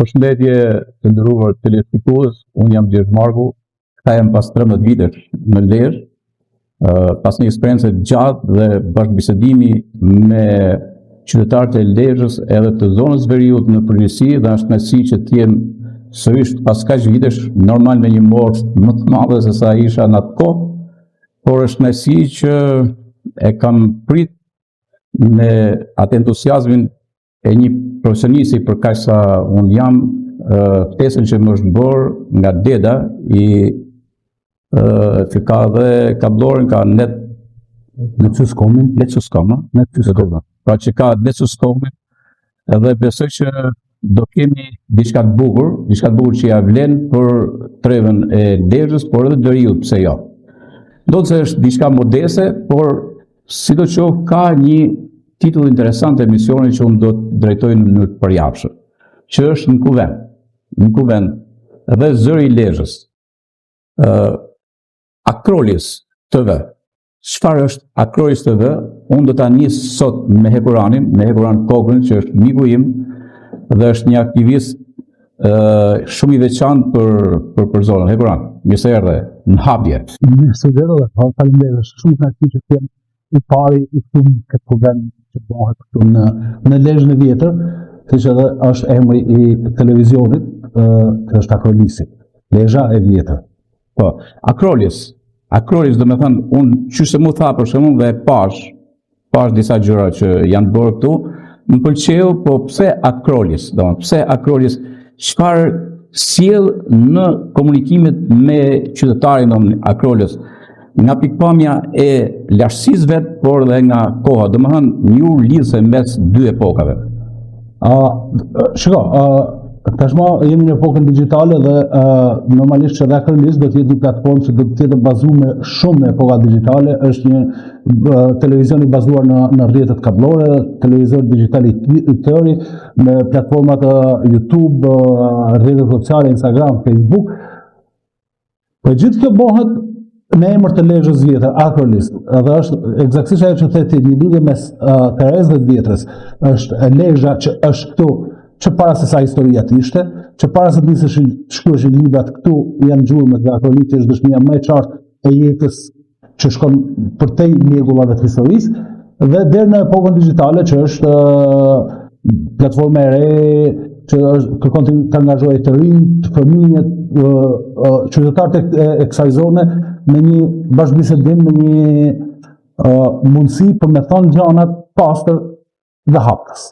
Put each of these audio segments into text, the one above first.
Përshëndetje të nderuar televizionistë, unë jam Gjergj Marku, këta jam pas 13 vitesh në Lezhë, pas një eksperiencë gjatë dhe bashkëbisedimi me qytetarët e Lezhës edhe të zonës Veriut në përgjithësi, dhe është kënaqësi që të jem sërish pas kaq vitesh, normal me një moshë më të madhe se sa isha në atë kohë, por është kënaqësi që e kam prit me atë entuziazmin e një profesionisti për kaq sa unë jam, ftesën që më është bërë nga deda që ka dhe kablorin, ka Netsuskomin, pra që ka Netsuskomin, edhe besoj që do kemi diçka të bukur që ja vlen për trevën e Lezhës, por edhe Veriut, pse jo. Do të është diçka modeste, por sidoqoftë ka një titull interesant të emisionit që unë do të drejtoj në mënyrë të përjapshme, që është në kuvend, edhe zëri i Lezhës. Akrolis TV. Çfarë është Akrolis TV? Unë do ta nis sot me Hekuran Kokrin, që është miku im dhe është një aktivist shumë i veçantë për zonën. Hekuran, mirë se erdhe në hapje. Mirë dhe faleminderit. Shumë kënaqësi që jem i pari i këtu këtë kuvend që bëhet këtu në Lezhën e Vjetër, siç edhe është emri i televizionit, që është Akrolisi, Lezhë e Vjetër. Po, Akrolis do me thënë, unë qyse mu tha për shembull dhe pash disa gjëra që janë bërë këtu, më pëlqeu, po pse Akrolis? Pse Akrolis? Çfarë sjell në komunikimet me qytetarin Akrolis? Nga pikpamja e lartësisë vet, por dhe nga koha, do me thënë një lidhje mes dy epokave. Tashmë jemi në epokën digjitale dhe normalisht që dhe Akrolis do të jetë një platformë që do të jetë bazuar shumë në epoka digjitale, është një televizion i bazuar në rrjetet kablore, televizion digital i tëri, me platformat YouTube, rrjetet sociale, Instagram, Facebook. Po gjithë kjo bëhet në emër të Lezhës Vjetër, Akrolis, dhe është eksaktësisht ajo që theti, një lidhje mes Terezës dhe Vjetrës, është Lezhë që është këtu, që para se sa historia të ishte, që para se të nisësh shkrueshin librat, këtu janë gjurmë dhe Akrolis që është dëshmia më e qartë e jetës që shkon përtej mregullave të historisë, dhe deri në epokën digjitale që është platforma e re, që kërkon të angazhojë të rinj, të fëmijët, qytetarët e kësaj zone në një bashkëbisedim, në një mundësi për me thonë gjanat pastër dhe haptës.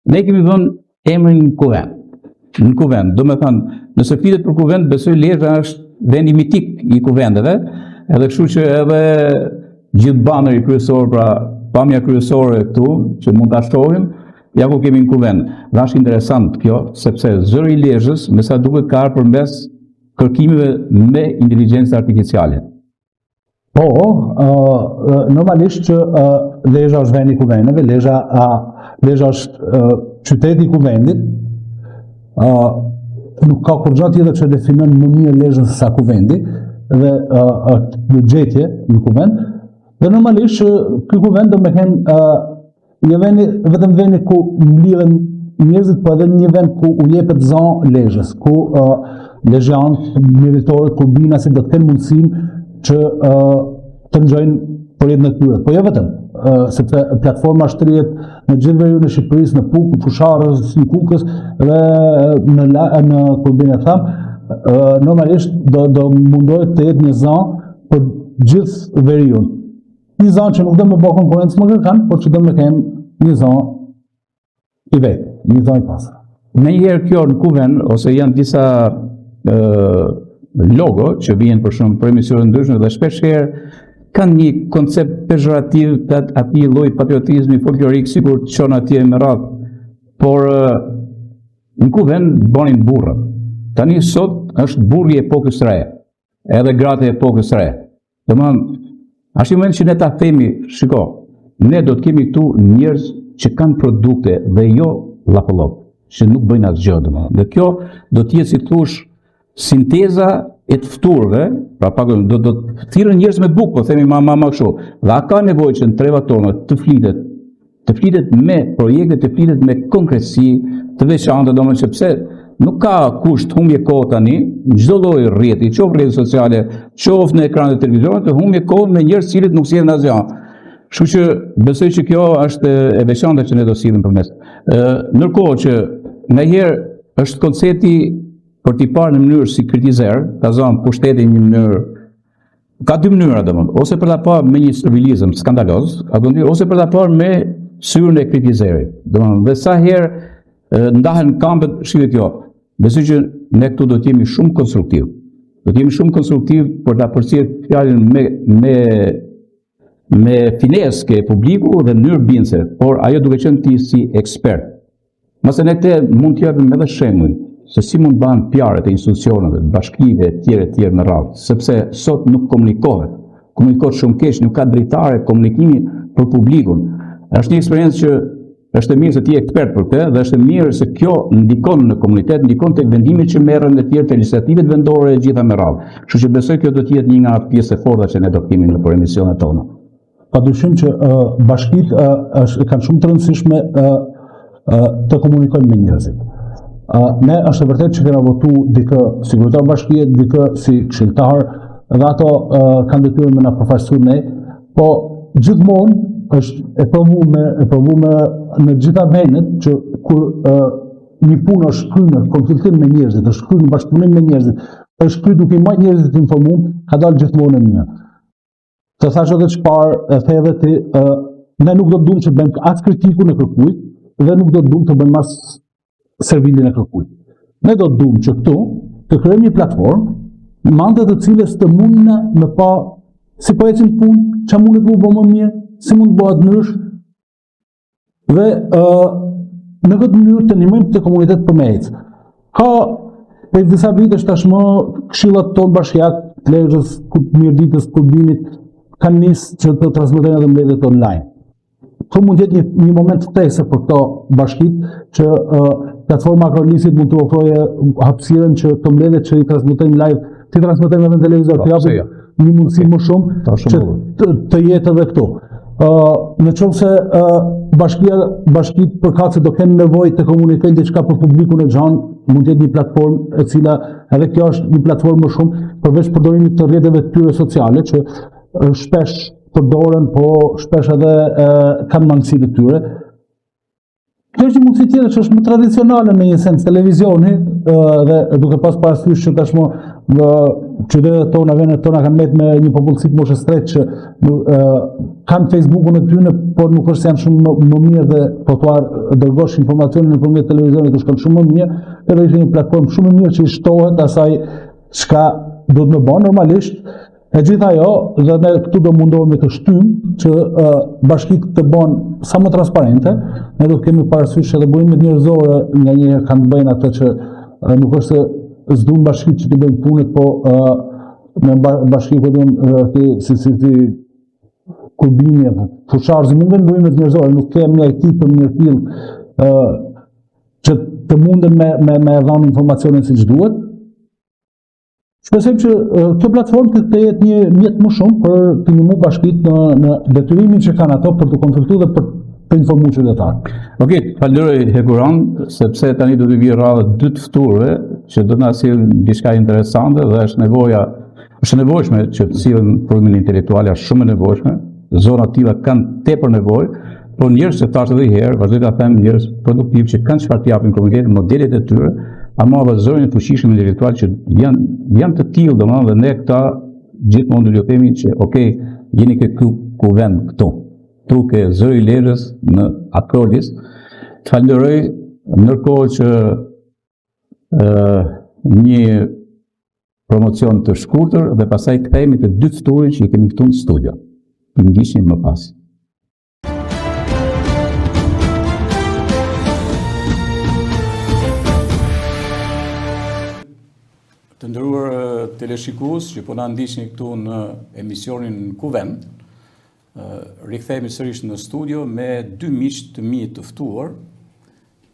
Ne kemi vënë emrin në kuvend. Do me thënë, nëse flitet për kuvend, besoj Lezhë është vendi mitik i kuvendeve, edhe kështu që edhe gjithë baneri kryesor, pra pamja kryesore këtu, që mund ta shohim, ja ku kemi në kuvend. Dhe është interesant kjo, sepse zëri i Lezhës, me sa duket ka përmes kërkimeve me inteligjencë artificiale. Po, normalisht që Lezhë është vendi i kuvendeve, Lezhë është qyteti i kuvendit, nuk ka kur gjatë tjetër që definon më mirë Lezhën se sa kuvendi, dhe është një gjetje në kuvend, dhe normalisht që ky kuvend do me kenë vetëm vendi ku mlidhen njerëzit, po edhe një vend ku u jepet zonë Lezhës, ku lezhjanët, mjeritorët, kurbinasit do të kenë mundësinë që të ngjojnë përjetën e tyre. Po jo vetëm, sepse platforma shtrihet në gjithë Veriun e Shqipërisë, në Puk, në Fusharës, në Kukës dhe në Kurbin e Tham, normalisht do mundohet të jetë një zonë për gjithë Veriun. Një zonë që nuk do më bëjë konkurrencë me Kërkan, por që do më kemë një zonë i vetë, një zonë i pasur. Njëherë kjo në kuvend, ose janë disa logo që vijnë për shumë për emisione ndryshme dhe shpesh herë kanë një koncept pejorativ të atij lloji patriotizmi folklorik, sigur të çon atje me radhë, por në kuvend bonin burrë. Tani sot është burri i epokës së re, edhe gratë e epokës së re. Domethënë, është moment që ne ta themi, shiko, ne do të kemi këtu njerëz që kanë produkte dhe jo llapollop, që nuk bëjnë asgjë domethënë. Dhe kjo do të jetë, si thosh, sinteza e të fturëve, pra pak do të thirrën njerëz me bukë, po themi ma kështu. Dhe a ka nevojë që në trevat tona të flitet të flitet me projekte, të flitet me konkretësi të veçantë, domethënë sepse nuk ka kusht humbje kohë tani, në çdo lloj rrjeti, qoftë rrjete sociale, qoftë në ekranet e televizionit, të humbje kohë me njerëz cilët nuk sjellin asgjë. Kështu që besoj që kjo është e veçantë që ne do sillim përmes. Ndërkohë që ndonjëherë është koncepti për t'i parë në mënyrë si kritizer, ka zonë pushtetin një mënyrë, ka dy mënyra domethënë, ose për ta parë me një servilizëm skandaloz, ose për ta parë me syrin e kritizerit. Domethënë, dhe sa herë ndahen kampet, shikoj kjo. Besoj që ne këtu do të jemi shumë konstruktiv. Do të jemi shumë konstruktiv për ta përcjellë fjalën me finesë ke publiku dhe në mënyrë bindëse, por ajo duke qenë ti si ekspert. Mase ne mund të japim edhe shembull se si mund bëhen PR të institucioneve, bashkive e tjerë në radhë, sepse sot nuk komunikohet shumë keq, nuk ka drejtare komunikimi për publikun. Është një eksperiencë që është e mirë se ti je ekspert për këtë dhe është e mirë se kjo ndikon në komunitet, ndikon tek vendimet që merren në tjerë të iniciativet vendore e gjitha me radhë. Kështu që besoj kjo do të jetë një nga pjesë e forta që ne do kemi në emisionet tona. Padyshim që bashkitë kanë shumë të rëndësishme të komunikojnë me njerëzit. Ne është e vërtetë që kena votu dikë si kryetar bashkie, dikë si këshilltar, dhe ato kanë detyrën me na përfaqësuar ne, po gjithmonë është e provume në gjitha vendet që kur një punë është kryer në konsultim me njerëzit, është kryer në bashkëpunim me njerëzit, është kryer duke i marrë njerëzit të informuar, ka dalë gjithmonë e mirë. Të thash edhe çfarë e the edhe ti, ne nuk do të duam që të bëjmë as kritikun e kërkuit dhe nuk do të duam të bëjmë as servilin e kërkuit. Ne do të duam që këtu të krijojmë një platformë mandat të cilës të mundna me pa si po ecin punë, çfarë mund të bëjmë më mirë, si mund të bëhet ndrysh dhe në këtë mënyrë të ndihmojmë të komunitet për me ecë. Ka për disa vitesh tashmë këshillat tonë bashkiak, Lezhës, Mirditës, Kurbinit kanë nisë që të transmetojnë edhe mbledhjet online. Këtu mund të jetë një moment tese për këto bashkitë që platforma Akrolisit mund të ofrojë hapësirën që të mbledhjet që i transmetojnë live, ti transmetojnë edhe në televizor, të japin një mundësi më shumë që të jetë edhe këtu. Në qoftë se bashkitë përkatëse do kenë nevojë të komunikojnë diçka për publikun e gjanë, mund të jetë një platformë e cila edhe kjo është një platformë më shumë përveç përdorimit të rrjeteve të tyre sociale që shpesh përdoren, po shpesh edhe kanë mangësitë të tyre. Kjo është një mundësi tjetër që është më tradicionale në një sens, televizioni, dhe duke pas parasysh që tashmë qytetet tona, vendet tona kanë met me një popullsi të moshës tretë që kanë Facebookun e tyre, por nuk është se janë shumë më mirë dhe po t'u dërgosh informacionin nëpërmjet televizionit të shkon shumë më mirë, edhe ishte një platformë shumë më mirë që i shtohet asaj çka do të më bëjë normalisht. E gjitha ajo, dhe ne këtu do mundohemi të shtyjmë që bashkitë të bëhen sa më transparente, ne do të kemi parasysh edhe burimet njerëzore nganjëherë kanë të bëjnë atë që nuk është se s'duan bashkitë që të bëjnë punët, po me bashkitë si Kurbini, Fusharzi, mund të burimet njerëzore, nuk kemi një ekip të mirëfill që të munden me dhënë informacionin siç duhet. Shpresoj që kjo platformë të jetë një mjet më shumë për të ndihmuar bashkitë në detyrimin që kanë ato për të konsultuar dhe për të informuar qytetarët. Okej, falenderoj Hekuran, sepse tani do të vi radhë dy të ftuarve që do të na sjellin diçka interesante dhe është nevojshme që të sillen prodhimin intelektual, është shumë e nevojshme. Zona të tilla kanë tepër nevojë, por njerëz që thash edhe një herë, vazhdoj ta them, njerëz produktiv që kanë çfarë të japin komunitetit, modelet e tyre, ama vazhdojnë të fuqishëm intelektual që janë të tillë, domethënë, dhe ne këta gjithmonë do t'ju themi që okay, jeni ku vend këtu. Tu ke zëri Lezhës në Akrolis. Të falenderoj, ndërkohë që një promocion të shkurtër dhe pastaj kthehemi të dy ftuarin që i kemi këtu në studio. Të ndiqni më pas. Të nderuar teleshikues që po na ndiqni këtu në emisionin Kuvend, rikthehemi sërish në studio me dy miq të mi të ftuar,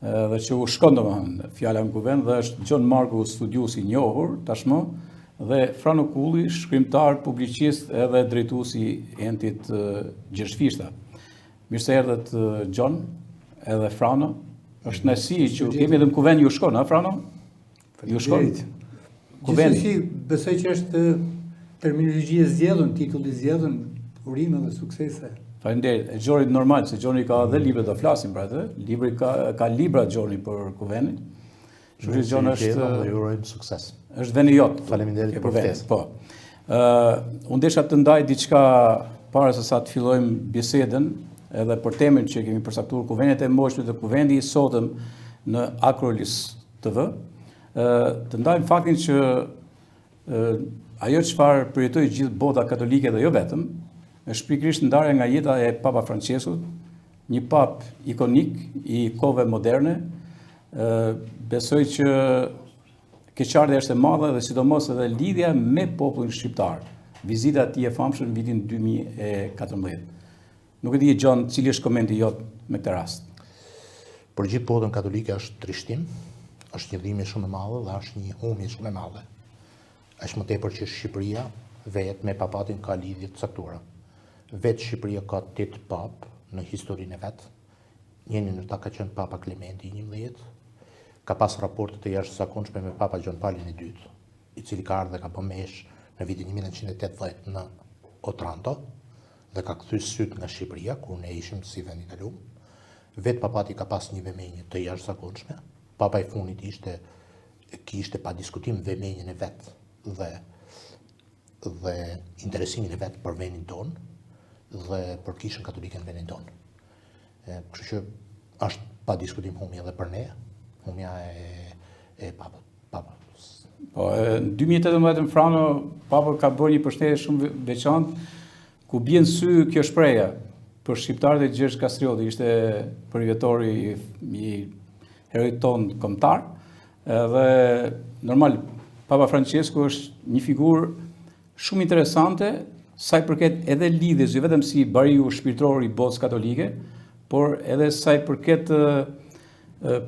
dhe që u shkon domethënë fjala në Kuvend, dhe është Gjon Marku, studiues i njohur tashmë, dhe Frano Kulli, shkrimtar, publicist edhe drejtuesi i Entit Gjershfishta. Mirë se erdhët John edhe Frano. Është nësi që kemi edhe në kuvend ju shkon, a Frano? Ju shkon? Gjithsesi, besoj që është terminologji e zgjedhur, titull i zgjedhur, urime dhe suksese. Faleminderit. E Gjoni normal, se Gjoni ka dhe libra, do flasim për atë. Libri ka libra Gjoni për kuvendin. Kështu që Gjon është ju urojmë sukses. Është veni jot. Faleminderit për ftesën. Po. Unë desha të ndaj diçka para se sa të fillojmë bisedën, edhe për temën që kemi përsaktuar kuvendet e moshnjve dhe kuvendi i sotëm në Akrolis TV, të ndajmë faktin që ajo çfarë përjetoi gjithë bota katolike dhe jo vetëm, është pikërisht ndarja nga jeta e Papa Franceskut, një pap ikonik i kohëve moderne. Besoj që keqardhja është e madhe dhe sidomos edhe lidhja me popullin shqiptar. Vizita e tij e famshme në vitin 2014. Nuk e di John, cili është komenti jot me këtë rast? Për gjithë botën katolike është trishtim, është një dhimbje shumë e madhe dhe është një humbje shumë e madhe. Është më tepër që Shqipëria vetë me papatin ka lidhje të caktuara. Vetë Shqipëria ka 8 pap në historinë e vet. Njëri në ta ka qenë Papa Klementi XI, ka pas raporte të jashtëzakonshme me Papa Gjon Palin II, i cili ka ardhur dhe ka bërë mesh në vitin 1980 në Otranto dhe ka kthyr syt nga Shqipëria kur ne ishim si vend i kaluar. Vetë papati ka pas një vëmendje të jashtëzakonshme. Papa i fundit kishte pa diskutim vëmendjen e vet dhe interesimin e vet për vendin ton dhe për Kishën Katolike në vendin ton. Kështu që është pa diskutim humbja edhe për ne, humbja e papës. Po, në 2018 Frano, Papa ka bërë një përshtatje shumë veçantë, ku bjen sy kjo shpreha për shqiptarët e Gjergj Kastrioti, ishte përvjetori i heroit ton kombëtar, dhe normal Papa Francesku është një figurë shumë interesante, sa i përket edhe lidhjes, jo vetëm si bariu shpirtëror i botës katolike, por edhe sa i përket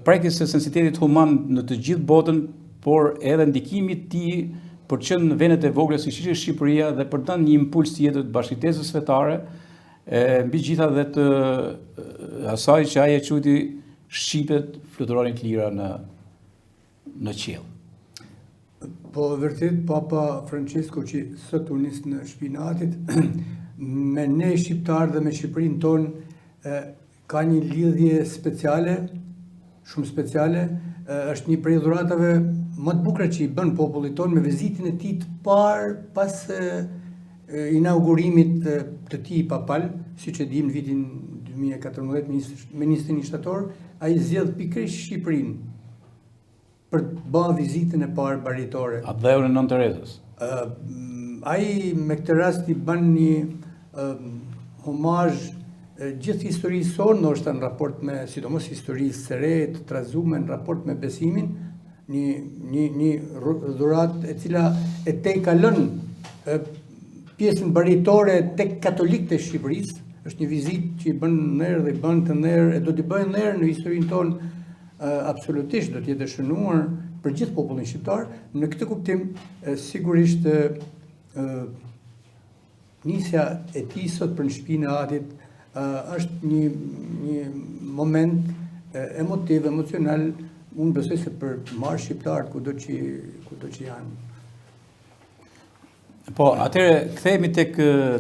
prekjes së sensitivitetit human në të gjithë botën, por edhe ndikimit tij për të qenë në vendet e vogla siç ishte Shqipëria dhe për të dhënë një impuls tjetër të bashkëtesës fetare, mbi gjitha dhe të asaj që ai e quajti shqipet fluturonin të lira në qiell. Po vërtet Papa Francesco që sot u nis në shpinatit me ne shqiptar dhe me Shqipërinë tonë ka një lidhje speciale, shumë speciale, është një prej dhuratave më të bukura që i bën popullit tonë me vizitin e tij të parë pas inaugurimit të tij papal, siç e dim në vitin 2014 me 21 shtator, ai zgjedh pikërisht Shqipërinë për të bërë vizitën e parë baritore. A dheun e Nën Terezës? Ai me këtë rast i bën një homazh gjithë historisë sonë, ndoshta në raport me, sidomos historisë së re, të trazuar në raport me besimin, një dhuratë e cila e te kalon pjesën baritore tek katolikët e Shqipërisë. Është një vizitë që i bën ndër dhe i bën të ndër, e do t'i bëjë ndër në historinë tonë absolutisht, do të jetë shënuar për gjithë popullin shqiptar. Në këtë kuptim, sigurisht nisja e tij sot për në shtëpinë e Atit është një moment emotiv, emocional, unë besoj se për marrë shqiptarët kudo që janë. Po, atëherë kthehemi tek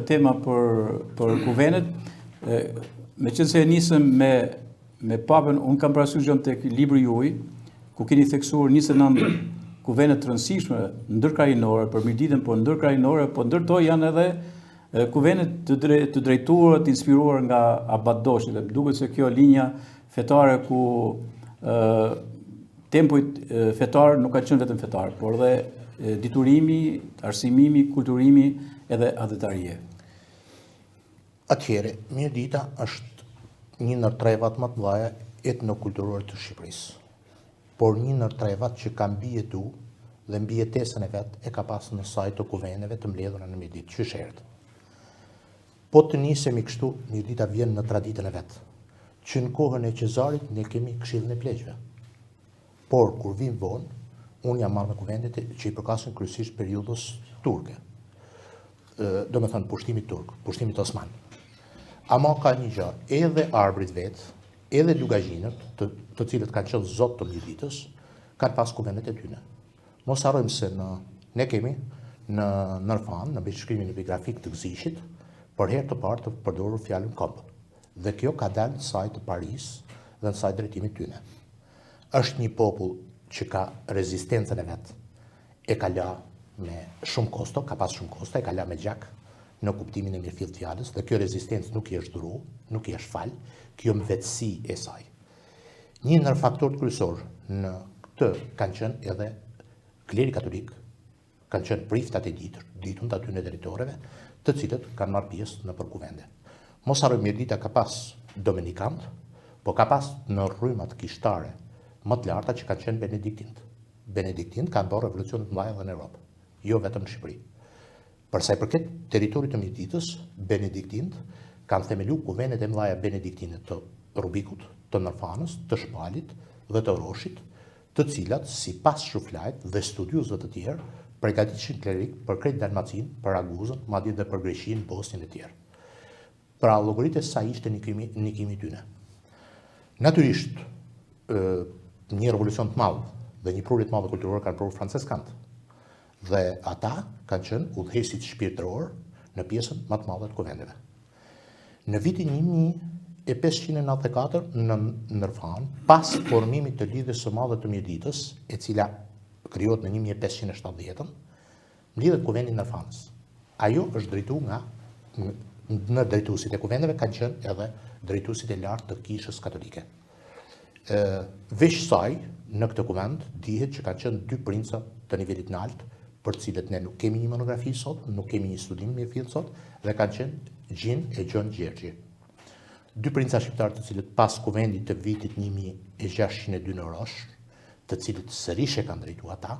tema për kuvendet. Meqense e nisëm me papën, unë kam parasysh tek libri juaj, ku keni theksuar 29 kuvende të rëndësishme ndërkohërinore për mirditën, po ndërkohërinore, po ndërto janë edhe kuvendet të drejtuara, të inspiruar nga Abat Doshi, dhe duket se kjo linja fetare ku tempojt fetar nuk ka qenë vetëm fetar, por edhe diturimi, arsimimi, kulturimi edhe adhetarie. Atëherë, Mirdita është një ndër trevat më të mëdha etnokulturore të Shqipërisë, por një ndër trevat që ka mbijetu dhe mbijetesën e vet e ka pas në sajt të kuvendeve të mbledhura në Mirditë, qysh. Po të nisemi kështu, Mirdita vjen në traditën e vet, që në kohën e Qezarit ne kemi Këshillin e Pleqve. Por kur vim vonë, unë jam marrë me kuvendet që i përkasin kryesisht periudhës turke. Do me thënë pushtimit turk, pushtimit osman. Ama ka një gjë, edhe arbrit vetë, edhe lugazhinët, të cilët kanë qenë zotë të Mjeditës, kanë pas kuvendet e tyne. Mos harrojmë se ne kemi në Nërfan, në bishkrimin epigrafik të Gzishit, për herë të parë të përdorur fjalën këmbë. Dhe kjo ka dalë në sajt të Paris dhe në sajt drejtimit tyne. Është një popull që ka rezistencën e vetë, e ka la me shumë kosto, ka pas shumë kosto, e ka la me gjak në kuptimin e mirëfillt të fjalës, dhe kjo rezistencë nuk i është duru, nuk i është fal, kjo mbetësi e saj. Një ndër faktorët kryesor në këtë kanë qenë edhe kleri katolik, kanë qenë priftat e ditun të atyre territoreve, të cilët kanë marrë pjesë në përkuvende. Mos harrojmë, Mjedita ka pas dominikantë, po ka pas në rrymat kishtare më të larta që kanë qenë benediktinët. Benediktinët kanë bërë revolucionet mëdha edhe në Europë, jo vetëm në Shqipëri. Për sa i përket territorit të Mjeditës, benediktinët kanë themelu kuvendet e mëdha benediktine të Rubikut, të Nërfanës, të Shpalit dhe të Roshit, të cilat sipas shuflajt dhe studiuesve të tjerë përgatishin klerik për krejt Dalmacin, për Aguzën, madje dhe për Greqinë, Bosnjën e tjerë. Pra llogaritë sa ishte nikimi tyne. Natyrisht, një revolucion të madh dhe një prurje të madhe kulturore kanë prurë franceskantë. Dhe ata kanë qenë udhëheqësit shpirtëror në pjesën më të madhe të kuvendeve. Në vitin 1594 në Nërfan, pas formimit të lidhjes së madhe të Mjeditës, e cila krijohet në 1570, mlidhet kuvendi i Nërfanës. Ajo është drejtuar nga në drejtuesit e kuvendeve kanë qenë edhe drejtuesit e lartë të kishës katolike. Veç saj, në këtë kuvend, dihet që kanë qenë 2 princa të nivelit lart, për cilët ne nuk kemi një monografi sot, nuk kemi një studim mirëfillt sot, dhe kanë qenë Gjin e Gjon Gjergji. 2 princa shqiptarë të cilët pas kuvendit të vitit 1602 në Rosh, të cilët sërish e kanë drejtuar ata,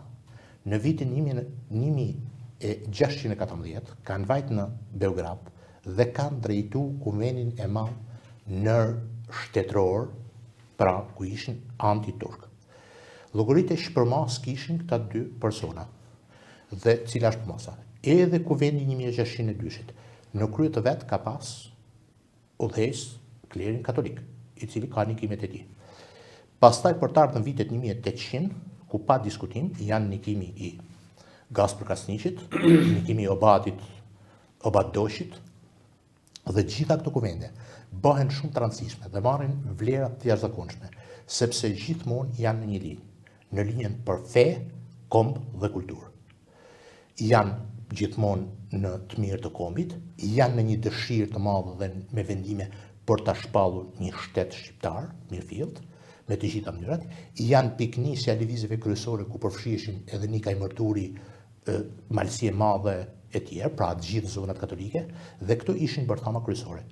në vitin 1614 kanë vajt në Beograd dhe kanë drejtuar kuvendin e madh nër shtetëror, pra ku ishin anti-turk. Llogaritë e shpërmas kishin këta 2 persona. Dhe cila është përmasa? Edhe kuvendi 1602-shit, në krye të vet ka pas udhëheqës klerin katolik, i cili ka nikimet e tij. Pastaj për të ardhur në vitet 1800, ku pa diskutim janë nikimi i Gaspër Kasniqit, nikimi i Obad Doshit, dhe gjitha këto kuvende bëhen shumë të rëndësishme dhe marrin vlera të jashtëzakonshme, sepse gjithmonë janë në një linjë, në linjën për fe, kombë dhe kulturë. Janë gjithmonë në të mirë të kombit, janë në një dëshirë të madhe dhe me vendime për ta shpallur një shtet shqiptar, mirëfillt, me të gjitha mënyrat, janë piknisja e lëvizjeve kryesore ku përfshihen edhe Nikaj Mërturi, Malësie Madhe e tjerë, pra të gjithë zonat katolike, dhe këto ishin bërthama kryesore.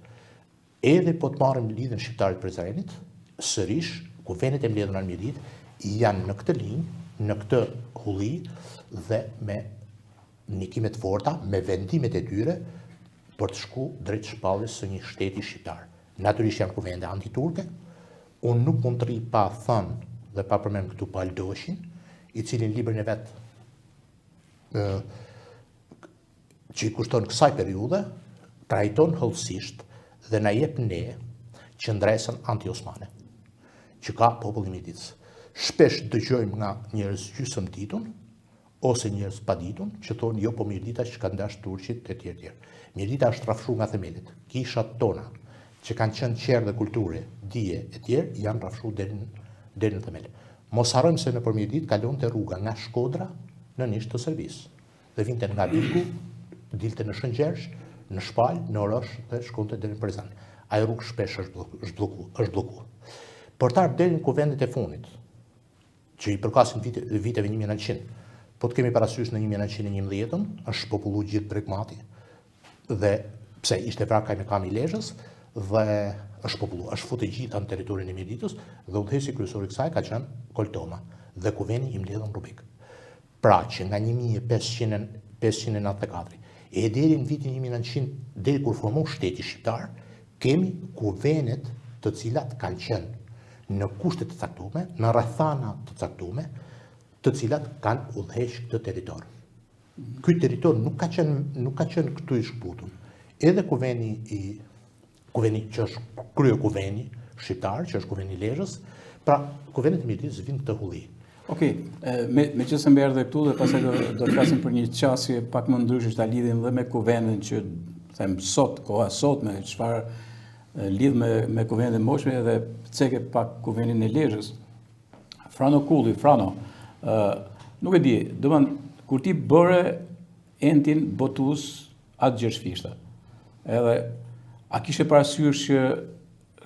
Edhe po të marrim lidhjen shqiptarit Prizrenit, sërish kuvendet e mbledhura në Mjedit janë në këtë linjë, në këtë hulli dhe me nikimet forta, me vendimet e tyre për të shku drejt shpalljes së një shteti shqiptar. Natyrisht janë kuvende antiturke. Unë nuk mund të rri pa thënë dhe pa përmend këtu Paldoshin, i cili në librin e vet që i kushton kësaj periudhe, trajton hollësisht dhe na jep ne qëndresën anti-osmane, që ka populli i Mjeditës. Shpesh dëgjojmë nga njerëz gjysmë ditun ose njerëz pa ditun që thonë jo, po Mjedita që kanë dash turqit e tjerë. Mjedita është rrafshuar nga themelit. Kishat tona që kanë qenë qerë dhe kulture, dije e tjerë janë rrafshuar deri në themel. Mos harrojmë se nëpër Mjedit kalonte rruga nga Shkodra në Nisht të Serbisë dhe vinte nga Viku, dilte në Shëngjersh, në Shpal, në Orosh dhe shkonte deri në Prizren. Ai rrugë shpesh është bllokuar. Për të ardhur deri në kuvendet e fundit, që i përkasin viteve 1900, po të kemi parasysh në 1911, është popullu gjithë Bregmati, dhe pse ishte vraka me kam i Lezhës, dhe është popullu, është futë gjitha në territorin e Mjeditës, dhe udhëheqësi kryesor i kësaj ka qenë Koltoma, dhe kuvendi i mbledhur në Rubik. Pra që nga 1594 e deri në vitin 1900, deri kur formohu shteti shqiptar, kemi kuvenet të cilat kanë qenë në kushte të caktuara, në rrethana të caktuara, të cilat kanë udhëheqë këtë territor. Ky territor nuk ka qenë këtu i shkputur. Edhe kuvendi i kuveni që është krye kuveni shqiptar, që është kuveni Lezhës, pra kuvenet e Mirditës vinë këtë hulli. Okej, me që se më erdhe këtu dhe pastaj do të flasim për një qasje pak më ndryshe ta lidhim dhe me kuvenin që them sot, koha sot me çfarë lidh me kuvenin e moshme dhe ceke pak kuvenin e Lezhës. Frano Kulli, Frano, nuk e di, domethënë kur ti bëre entin botues atë Gjergjfishta. Edhe a kishe parasysh që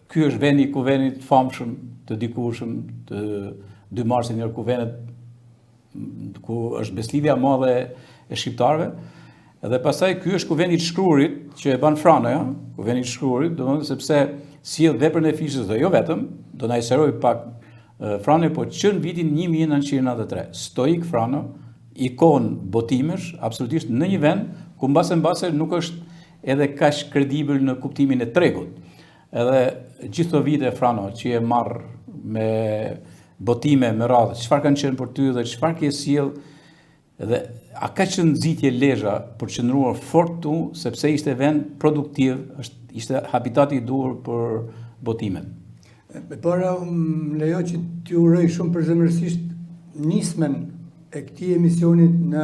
ky është vendi i kuvenit famshëm të dikurshëm të 2 marsit njërë kuvenet ku është beslidhja madhe e shqiptarëve, edhe pastaj ky është kuveni i shkruarit që e ban Frano, ja? Kuveni i shkruarit, domethënë sepse sjell veprën e fishës dhe jo vetëm, do na sqaroj pak Frano, po që në vitin 1993, stoik Frano, ikon botimesh, absolutisht në një vend ku mbase nuk është edhe kaq kredibël në kuptimin e tregut. Edhe gjithë këto vite Frano që e marr me botime me radhë, çfarë kanë qenë për ty dhe çfarë ke sjell, dhe a ka qenë nxitje Lezhë për të qëndruar fort tu, sepse ishte vend produktiv, ishte habitati i duhur për botimet. Me para më lejo që t'ju uroj shumë përzemërsisht nismen e këtij emisioni në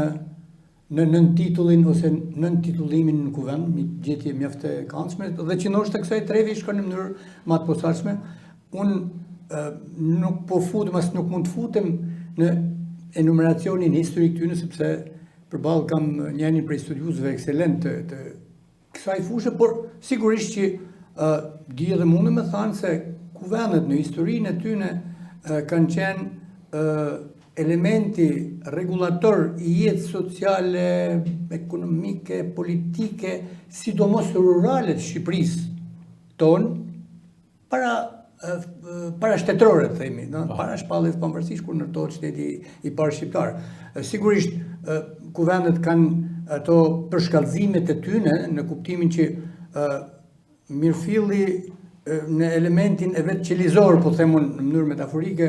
nën titullin ose nën titullimin në kuvend, një gjetje mjaft e këndshme, dhe që ndoshta kësaj trevi shkon në mënyrë më të posaçme. Unë nuk po futem as nuk mund të futem në enumeracionin historik tyne, sepse përballë kam njërin prej studiuesve ekselent të kësaj fushë, por sigurisht që di edhe mundem të thënë se kuvendet në historinë e tyne kanë qenë elementi regulator i jetës sociale, ekonomike, politike, sidomos rurale të Shqipërisë tonë, para shtetërore, themi, para shpalljes pavarësisht kur ndërtohet shteti i parë shqiptar. Sigurisht kuvendet kanë ato përshkallëzimet e tyne në kuptimin që mirëfilli në elementin e vetë qelizor, po themun në mënyrë metaforike,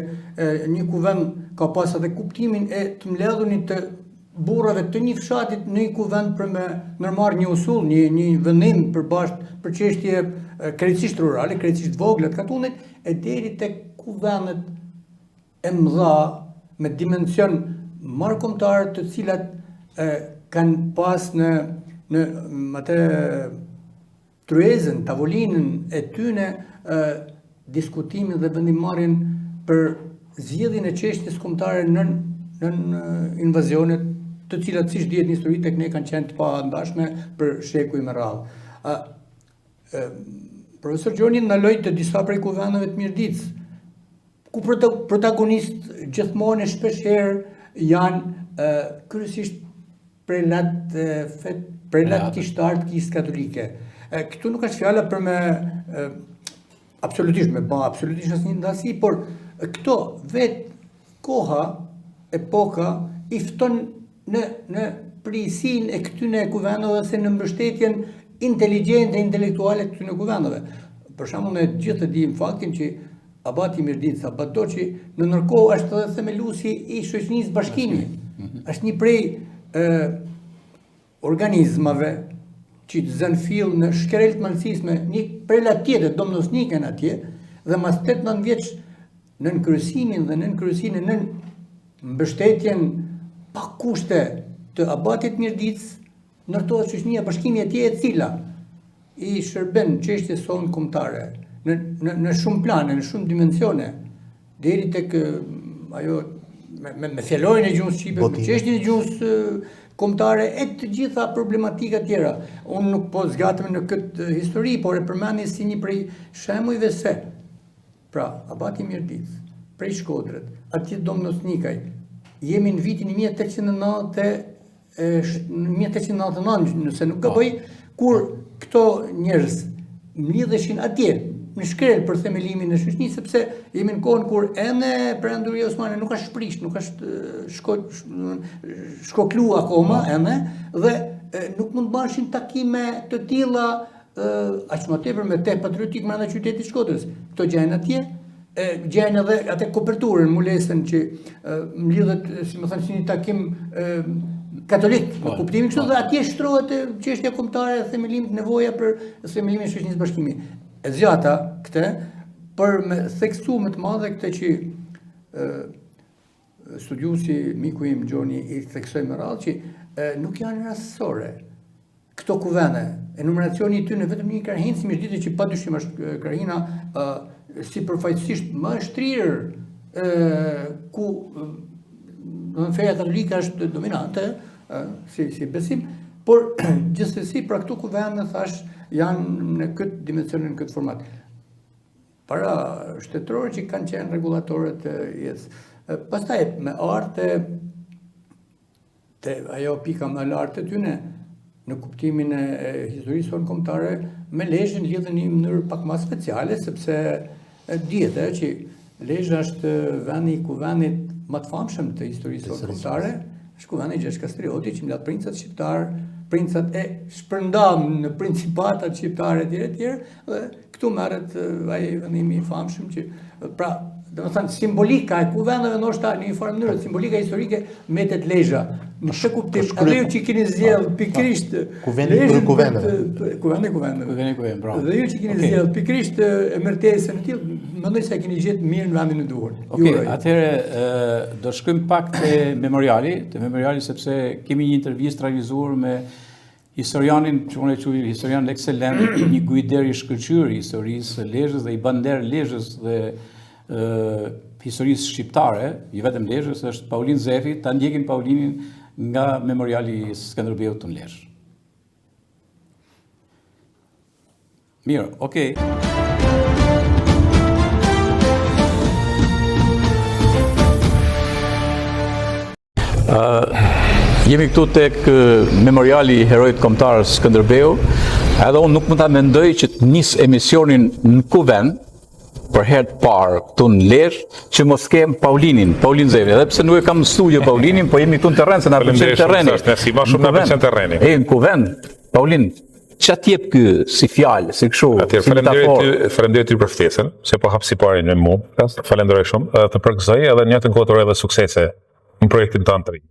një kuvend ka pas edhe kuptimin e të mbledhunit të burrave të një fshatit në një kuvend për me nërmarrë një usull, një vendim për çështje krejtësisht rurale, krejtësisht vogla të katunit, e deri tek kuvendet e mëdha me dimension marrëkombëtar, të cilat kanë pas në atë tryezën, tavolinën e tyne diskutimin dhe vendimarrjen për zgjedhjen e çështjes kombëtare nën invazionet, të cilat siç dihet në histori tek ne kanë qenë të pandashme për shekuj me radhë. Profesor Gjoni na loj të disa prej kuvendeve të Mirditës, ku protagonist gjithmonë e shpeshherë janë kryesisht prelat kishtar të Kisë Katolike. Këtu nuk është fjala për me absolutisht me ba absolutisht asnjë ndasi, por këto vetë koha, epoka i fton në prisinë e këtyne kuvendeve se në mbështetjen inteligjente, intelektuale të këtyne kuvendeve. Për shembull, ne gjithë dim faktin që Abati i Mirditës, Abat Doçi, në ndërkohë është edhe themeluesi i shoqërisë bashkimi. Është një prej organizmave që të zënë fill në shkerel të malësisme, një prelat tjetër, domnosnikën atje, dhe mas 8-9 vjeç nën kryesimin dhe nën kryesinë nën mbështetjen pa kushte të Abatit Mirditës, ndërtohet shoqënia bashkimi atje, e cila i shërben çështjes sonë kombëtare në shumë plane, në shumë dimensione, deri tek ajo me fjalorin e gjuhës shqipe, me çështjen e gjuhës kombëtare e të gjitha problematika tjera. Unë nuk po zgatem në këtë histori, por e përmendni si një prej shembujve se, pra, Abati i Mirditës, prej Shkodrës, atje domnosnikaj, jemi në vitin 1899, nëse nuk gaboj, kur këto njerëz mlidheshin atje në shkrel për themelimin e shoqënisë, sepse jemi në kohën kur ende Perandoria Osmane nuk është shprish, nuk është shkoklu akoma ende, dhe nuk mund bashin takime të tilla aq më tepër me te patriotik brenda qytetit Shkodrës. Këto gjajnë atje, gjajnë edhe atë koperturën, mulesën që mlidhet, si më thënë, si një takim katolik, në kuptimin kështu, dhe atje shtrohet çështja kombëtare e themelimit, nevoja për themelimin e shoqënisë bashkimi. e zgjata këtë, për me theksu më të madhe këtë që studiusi miku im Gjoni i theksoi me radhë që nuk janë rastësore këto kuvende. Enumeracioni i tyre vetëm një krahinë, si më ditë që padyshim është krahina sipërfaqësisht më e shtrirë ku feja katolike është dominante si besim, por gjithsesi pra këto kuvende thash janë në këtë dimensionin, në këtë format. Para shtetërorë që kanë qenë regulatorët e jetës. Pastaj me arte, ajo pika më lartë të tyne, në kuptimin e historisë tonë kombëtare, me Lezhën lidhen një mënyrë pak më speciale, sepse dihet që Lezhë është vendi i kuvenit më të famshëm të historisë tonë kombëtare, është kuvendi Gjergj Kastrioti, që mbledh princat shqiptar, princat e shpërndam në principatat shqiptare etj. Dhe këtu merret ai vendimi i famshëm që pra domethënë simbolika e kuvendeve ndoshta në një farë mënyrë simbolika historike mbetet Lezhë. Në këtë kuptim, ajo që keni zgjedh pikërisht kuvendi për kuvendeve. Kuvendi, bravo. Dhe ju që keni zgjedh pikërisht emërtesën e tillë, mendoj se keni gjetë mirë në vendin e duhur. Okej, atëherë do shkojmë pak te memoriali sepse kemi një intervistë realizuar me historianin, që unë e quaj historian ekselent, një guider i shkëlqyer i historisë së Lezhës dhe i bën nder Lezhës dhe historisë shqiptare, jo vetëm Lezhës, është Paulin Zefi. Ta ndjekim Paulinin nga memoriali i Skënderbeut të Lezhë. Mirë, okej. Jemi këtu tek memoriali i herojit kombëtar Skënderbeu, edhe unë nuk mund ta mendoj që të nis emisionin në kuvend për herë të parë këtu në Lezhë që mos kem Paulin Zefi, edhe pse nuk e kam në studio Paulinin, po jemi këtu në terren se na pëlqen terreni. Si më shumë na pëlqen terreni. Në kuvend, Paulin, ç'a t'jep ky si fjalë, si kështu, si metaforë? Faleminderit ty për ftesën, se po hap siparin me mua. Falenderoj shumë. Të përgëzoj edhe në njëjtën kohë edhe suksese në projektin tonë të ri.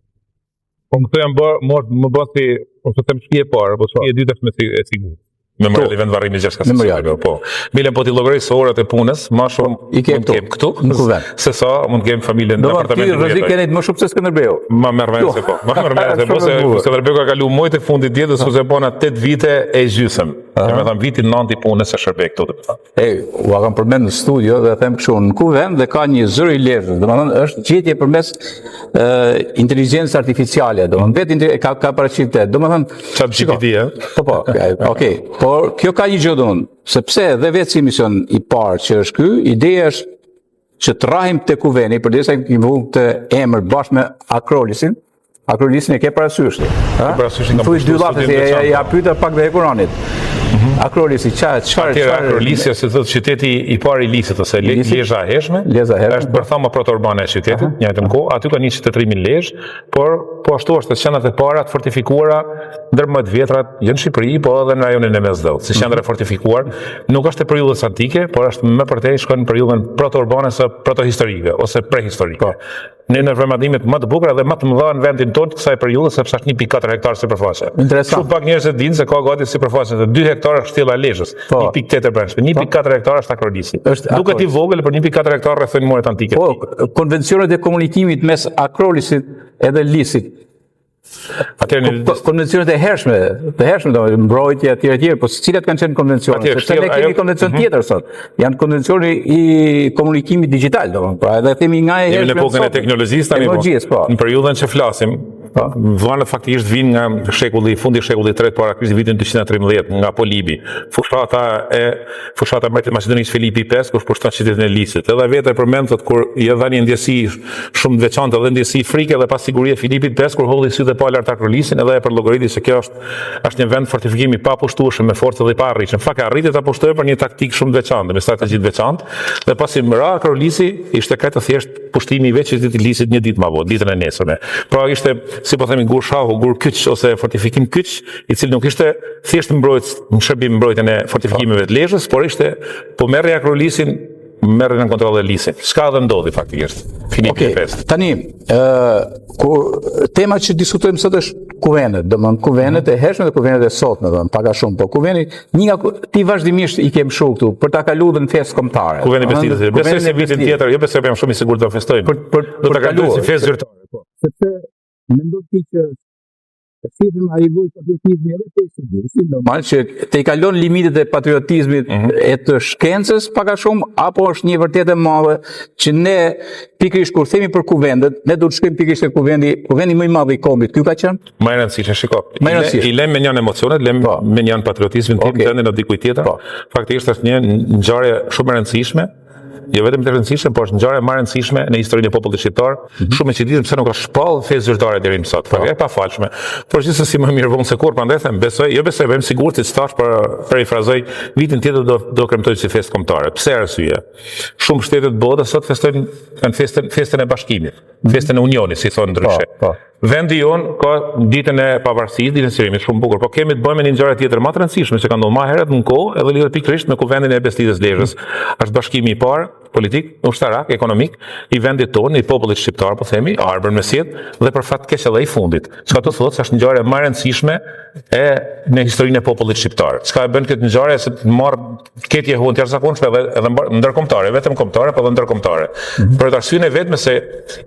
Po këto janë më bën si, ose them shtëpi e parë, po shtëpi e dytë është me siguri. Memoriali vendvarrimi Gjergj Kastrioti. Po. Bilen po ti llogaris orët e punës, më shumë i kem këtu në kuvend. Se sa mund të kem familjen në apartamentin. Do të rrezik keni më shumë se Skënderbeu. Ma merr mend se po. Se Skënderbeu ka kaluar muaj tek fundi ditës ose bona 8 vite e gjysmë. Domethënë viti 9 i punës së shërbej këtu domethënë. U kam përmend në studio dhe them kështu në kuvend dhe ka një zëri i Lezhës. Domethënë është gjetje përmes inteligjencës artificiale, domethënë vetë ka paraqitet. Domethënë ChatGPT, Po, okej. Por kjo ka një gjë domun, sepse dhe vetë si mision i parë që është ky, ideja është që të rrahim te kuvendi, përderisa kemi vënë të emër bashkë me Akrolisin. Akrolisin e ke parasysh ti? Në fund dy llafe se ja pyeta pak dhe e Kuranit. Akrolisi, çfarë? Akrolisi është thotë qyteti i parë i Lisit ose Lezhë e Hershme. Është bërthama protourbane e qytetit, në njëjtën kohë. Aty ka 23.000 lezhë, por po ashtu është qendrat e para të fortifikuara ndër më të vjetrat jo në Shqipëri, po edhe në rajonin e Mesdhut. Si qendra e fortifikuar, nuk është e periudhës antike, por është më përtej shkon në periudhën protourbane ose protohistorike ose prehistorike. Në vëmendimit më të bukura dhe më të mëdha në vendin tonë kësaj periudhe, sepse është 1.4 hektar sipërfaqe. Shumë pak njerëz e dinë se ka gati sipërfaqe të 2 hektarë është shtilla e Lezhës, 1.8 brendshme, 1.4 hektarë është Akrolisi. Duket i vogël, por 1.4 hektarë rrethojnë muret antike. Po, konvencionet e komunikimit mes Akrolisit edhe Lisit. Konvencionet e hershme, mbrojtje etj, po cilat kanë qenë konvencionet? Sepse ne kemi konvencion tjetër sot. Janë konvencioni i komunikimit digjital, domethënë. Pra edhe themi nga e hershme. Në epokën e teknologjisë tani po. Në periudhën që flasim, vllanet faktikisht vinë nga fundi i shekullit 3 para Krishtit, vitin 213 nga Polibi, fushata e Maqedonisë Filipi V, kur pushton qytetin e Lisit. Edhe vetë e përmend thotë kur i dhani ndjesi shumë të veçantë dhe ndjesi frike dhe pasigurie Filipit V kur holli sytë pa lart Akrolisin, edhe e përllogoriti se kjo është një vend fortifikimi pa pushtueshëm me forcë dhe pa arritshëm. Fakt arriti ta pushtojë për një taktikë shumë të veçantë, me strategji të veçantë, dhe pasi ra Akrolisi ishte kaq thjesht pushtimi i vetë qytetit të Lisit një ditë më vonë, ditën e nesërme. Pra ishte si po themi gur shahu, gur kyç ose fortifikim kyç, i cili nuk ishte thjesht në shërbim mbrojtjen e fortifikimeve të Lezhës, por ishte po merri Akrolisin merren në kontroll e lisit. Çka dhe ndodhi faktikisht? Filipi Fest. Tani, tema që diskutojmë sot është kuvenet, domethënë kuvenet e hershme dhe kuvenet e sotme, domethënë pak a shumë, po kuveni ti vazhdimisht i kem shoh këtu për ta kaluar në festë kombëtare. Kuveni Bestidës. Besoj se vitin tjetër, jo besoj jam shumë i sigurt do festojmë. Do ta kalojmë si festë zyrtare, po. Sepse mendoj që festivali ai lloj patriotizmi edhe të studios, normal që te i kalon limitet e patriotizmit e të shkencës pak a shumë, apo është një vërtet e madhe që ne pikërisht kur themi për kuvendet, ne do të shkojmë pikërisht te kuvendi më i madh i kombit. Ky ka qenë më e rëndësishme, shiko. I lëm me njën emocionet, lëm me njën patriotizmin tim tënd në dikujt tjetër. Faktikisht është një ngjarje shumë e rëndësishme. Jo vetëm të rëndësishme, por është ngjarje më e rëndësishme në historinë e popullit shqiptar. Shumë e çuditshme pse nuk ka shpall festë zyrtare deri më sot. Është e pafalshme. Por gjithsesi më mirë vonë se kur, prandaj them, besoj, jam sigurt se thash për i frazoj vitin tjetër do kremtojë si festë kombëtare. Pse arsye? Shumë shtete të botës sot festojnë festën e bashkimit, festën e unionit, si thonë ndryshe. Vendi jon ka ditën e pavarësisë, ditën e sërimit, shumë bukur, por kemi të bëjmë një ngjarje tjetër më të rëndësishme që ka ndodhur më herët në kohë, edhe lidhet pikërisht me kuvendin e Bestidës Lezhës. Është bashkimi i parë politik, ushtarak, ekonomik i vendit tonë, i popullit shqiptar, po themi, arbër mesjet dhe për fat keq edhe i fundit. Çka do thotë se është ngjarje më e rëndësishme në historinë e popullit shqiptar. Çka e bën këtë ngjarje se të marr keqje huan të jashtëzakonshme edhe ndërkombëtare, vetëm kombëtare, por edhe ndërkombëtare. Për të arsyeën e vetme se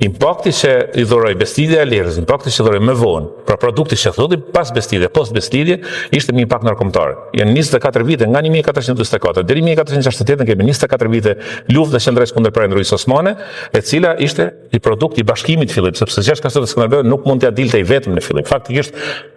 impakti që i dhuroi Bestidja e Lezhës, impakti që dhuroi më vonë, pra produkti që thotë pas Bestidje, post Bestidje, ishte një impakt ndërkombëtar. Janë 24 vite nga 1444 deri 1468 kemi 24 vite luftë dhe qendrës kundër Perëndrisë Osmane, e cila ishte i produkt i bashkimit fillim, sepse Gjergj Kastër Skënderbeu nuk mund t'ia dilte i vetëm në fillim. Faktikisht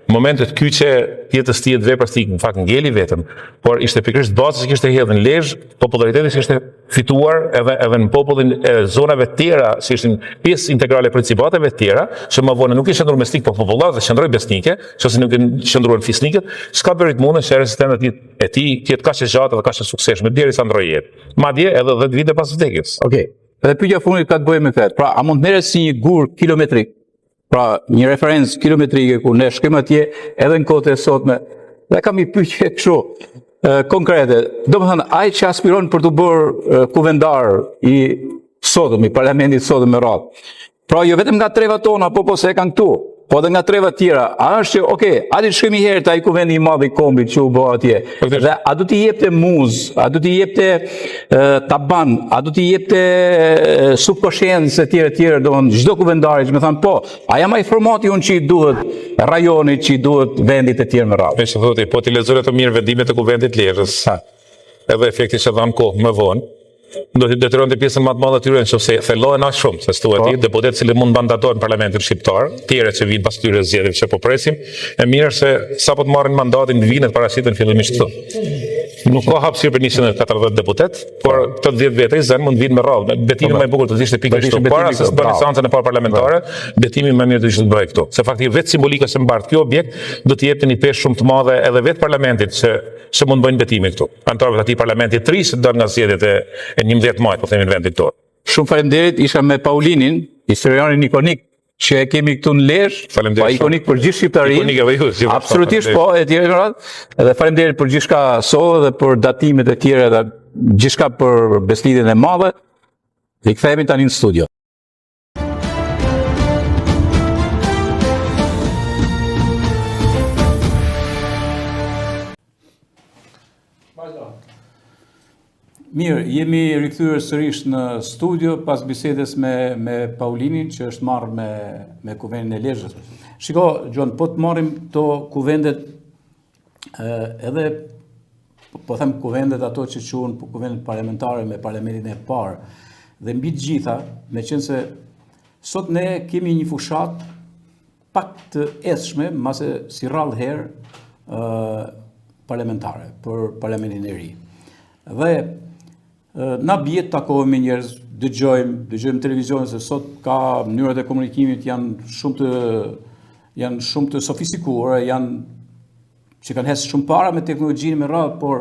momentet kyçe jetës tij, veprës tij, në fakt ngeli vetëm, por ishte pikërisht baza që kishte hedhur në Lezhë, populariteti që ishte fituar edhe në popullin e zonave të tjera, si ishin pjesë integrale e principateve të tjera, që më vonë nuk ishin qendruar mesnik, por popullar dhe qendroi besnike, qose nuk qendruan fisnikët, s'ka bëri të mundën që rezistentat e tij të jetë kaq e gjatë dhe kaq e suksesshme derisa ndroi jetë. Madje edhe 10 vite pas vdekjes. Okej. Edhe pyetja fundit ka të bëjë me këtë. Pra, a mund merret si një gur kilometrik? Pra, një referencë kilometrike ku ne shkojmë atje edhe në kohët e sotme. Dhe kam një pyetje kështu konkrete. Domethënë, ai që aspiron për të bërë kuvendar i sotëm, i parlamentit sotëm me radhë. Pra, jo vetëm nga treva tona, po se e kanë këtu, po edhe nga treva tjera. A është që, okay, hajde shkojmë një herë te ai kuvendi i madh i kombit që u bë atje. Dhe a do t'i jepte muzë, a do t'i jepte taban, a do t'i jepte subkonsciencë e tjera, domethënë çdo kuvendari që më thanë, po, a jam ai formati unë që i duhet rajonit, që i duhet vendit e tjerë me radhë. Që thotë, po ti lexoj të mirë vendimet e kuvendit Lezhës. Edhe efekti që dhanë kohë më vonë, do të detyronte pjesën më të madhe atyre nëse thellohen aq shumë, se thuhet ti deputet që mund mandatohen në parlamentin shqiptar, tjerë që vinë pas këtyre zgjedhjeve që po presim, e mirë se sapo të marrin mandatin vinë të paraqiten fillimisht këtu. Nuk ka hapësirë për 140 deputet, por këto 10 vete zën mund vinë me radhë. Betimi më i bukur do të ishte pikërisht këtu. Para se të bëni seancën e parë parlamentare, betimi më mirë do ishte të bëhej këtu. Se faktikisht vetë simbolika që mbart ky objekt do të jepte një peshë shumë të madhe edhe vetë parlamentit që mund bëjnë betimin këtu. Antarëve të atij parlamentit të ri që dalë nga zgjedhjet e 11 majit, po themi në vendin tonë. Shumë faleminderit, isha me Paulinin, historianin ikonik që e kemi këtu në Lezhë, pa ikonik për gjithë shqiptarinë. Absolutisht po, e tjerë radhë. Edhe faleminderit për gjithçka sot dhe për datimet e tjera dhe gjithçka për Bestidjen e madhe. Dhe kthehemi tani në studio. Mirë, jemi rikthyer sërish në studio pas bisedës me Paulinin që është marrë me kuvendin e Lezhës. Shiko, Gjon, po të marrim këto kuvendet edhe po them kuvendet ato që quhen kuvendet parlamentare me parlamentin e parë dhe mbi të gjitha, meqense sot ne kemi një fushat pak të eshme, mase si rrallë herë parlamentare për parlamentin e ri. Dhe na bie të takohemi njerëz, dëgjojmë televizionin se sot ka mënyrat e komunikimit janë shumë të sofistikuara, që kanë hes shumë para me teknologjinë me radhë, por